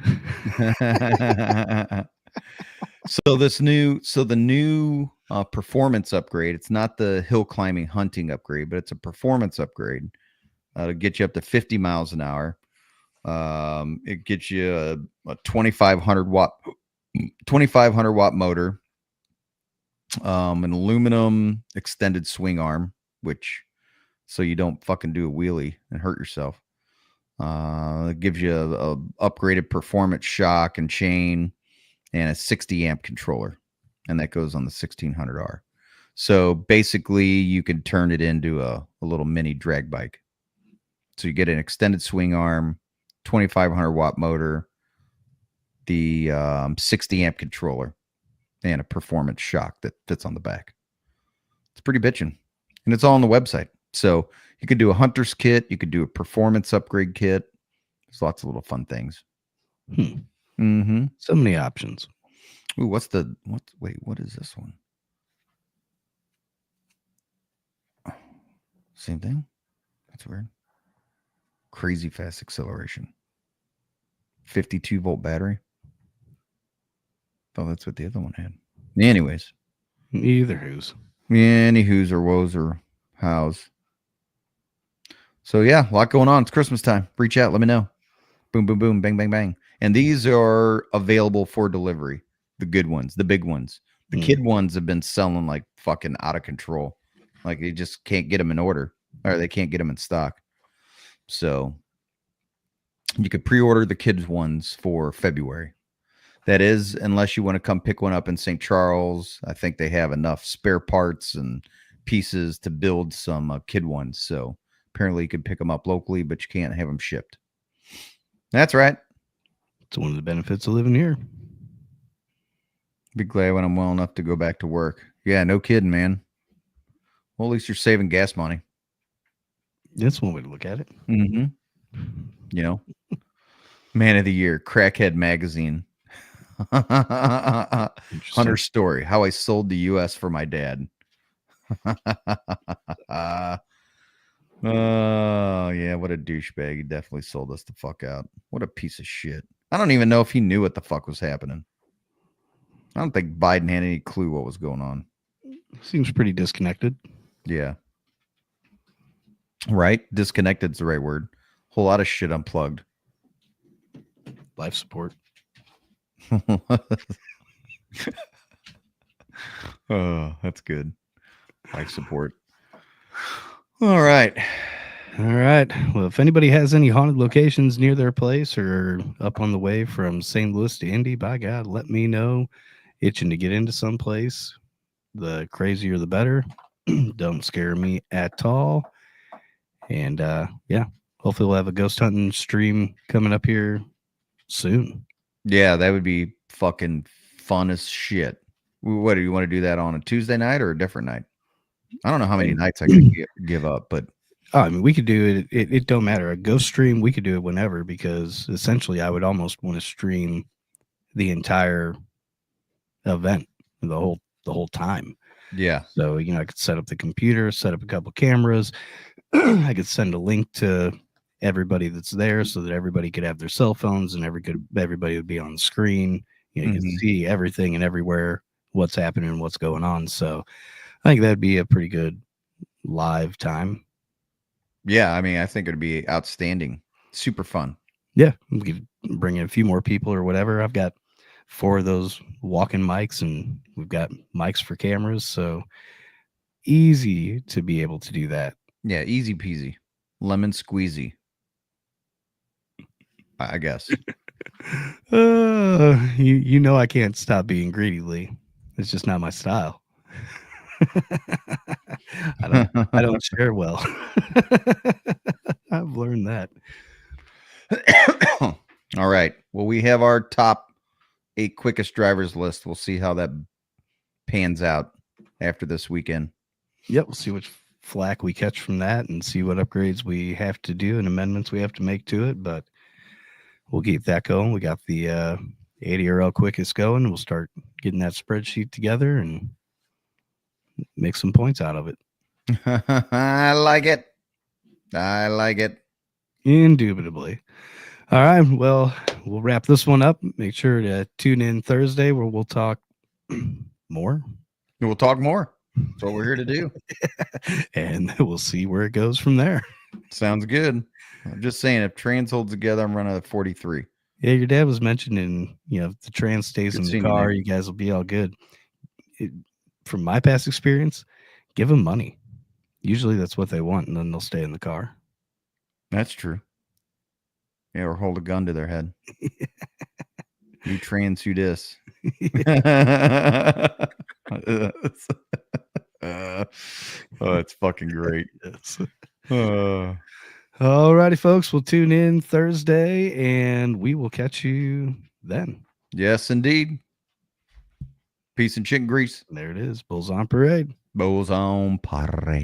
So the new performance upgrade, it's not the hill climbing hunting upgrade, but it's a performance upgrade to get you up to 50 miles an hour. It gets you a 2500 watt motor, an aluminum extended swing arm, so you don't fucking do a wheelie and hurt yourself. It gives you a upgraded performance shock and chain, and a 60 amp controller, and that goes on the 1600R. So basically, you can turn it into a little mini drag bike. So you get an extended swing arm, 2500 watt motor, the 60 amp controller, and a performance shock that fits on the back. It's pretty bitchin', and it's all on the website. So you could do a hunter's kit, you could do a performance upgrade kit. There's lots of little fun things. Mm-hmm. So many options. Ooh, what is this one? Same thing? That's weird. Crazy fast acceleration. 52 volt battery. Oh, that's what the other one had. Anyways. Either who's. Anywho's or woes or hows. So yeah, a lot going on. It's Christmas time. Reach out. Let me know. Boom, boom, boom, bang, bang, bang. And these are available for delivery. The good ones, the big ones. The kid ones have been selling like fucking out of control. Like they just can't get them in order, or they can't get them in stock. So you could pre-order the kids ones for February. That is, unless you want to come pick one up in St. Charles. I think they have enough spare parts and pieces to build some kid ones. So apparently you can pick them up locally, but you can't have them shipped. That's right. It's one of the benefits of living here. Be glad when I'm well enough to go back to work. Yeah, no kidding, man. Well, at least you're saving gas money. That's one way to look at it. Mm-hmm. You know, Man of the Year, Crackhead Magazine. Hunter story: how I sold the U.S. for my dad. Oh yeah, what a douchebag! He definitely sold us the fuck out. What a piece of shit! I don't even know if he knew what the fuck was happening. I don't think Biden had any clue what was going on. Seems pretty disconnected. Yeah. Right? Disconnected's the right word. Whole lot of shit unplugged. Life support. Oh, that's good. Life support. All right. All right. Well, if anybody has any haunted locations near their place or up on the way from St. Louis to Indy, by God, let me know. Itching to get into some place. The crazier, the better. Don't scare me at all. And yeah, hopefully we'll have a ghost hunting stream coming up here soon. Yeah, that would be fucking fun as shit. What do you want to do that on a Tuesday night or a different night? I don't know how many nights I could give up, but I mean, we could do it. It don't matter. A ghost stream, we could do it whenever, because essentially I would almost want to stream the entire event, the whole time. Yeah. So, I could set up the computer, set up a couple cameras. I could send a link to everybody that's there so that everybody could have their cell phones and everybody would be on the screen. You could see everything and everywhere, what's happening and what's going on. So I think that'd be a pretty good live time. Yeah, I mean, I think it'd be outstanding. Super fun. Yeah, we could bring in a few more people or whatever. I've got 4 of those walking mics, and we've got mics for cameras. So easy to be able to do that. Yeah, easy peasy. Lemon squeezy. I guess. You know I can't stop being greedy, Lee. It's just not my style. I don't share well. I've learned that. All right. Well, we have our top 8 quickest drivers list. We'll see how that pans out after this weekend. Yep, we'll see which flack we catch from that and see what upgrades we have to do and amendments we have to make to it. But we'll keep that going. We got the 80RL quickest going. We'll start getting that spreadsheet together and make some points out of it. I like it. I like it. Indubitably. All right. Well, we'll wrap this one up. Make sure to tune in Thursday where we'll talk more. We'll talk more. That's what we're here to do. And we'll see where it goes from there. Sounds good. I'm just saying, if trans holds together, I'm running a 43. Yeah, your dad was mentioning, if the trans stays Good in the seeing you, car, man. you guys will be all good. From my past experience, give them money. Usually that's what they want, and then they'll stay in the car. That's true. Yeah, or hold a gun to their head. You trans, you this. Oh, it's fucking great. Yes. All righty, folks. We'll tune in Thursday, and we will catch you then. Yes, indeed. Peace and chicken grease. There it is. Bulls on parade. Bulls on parade.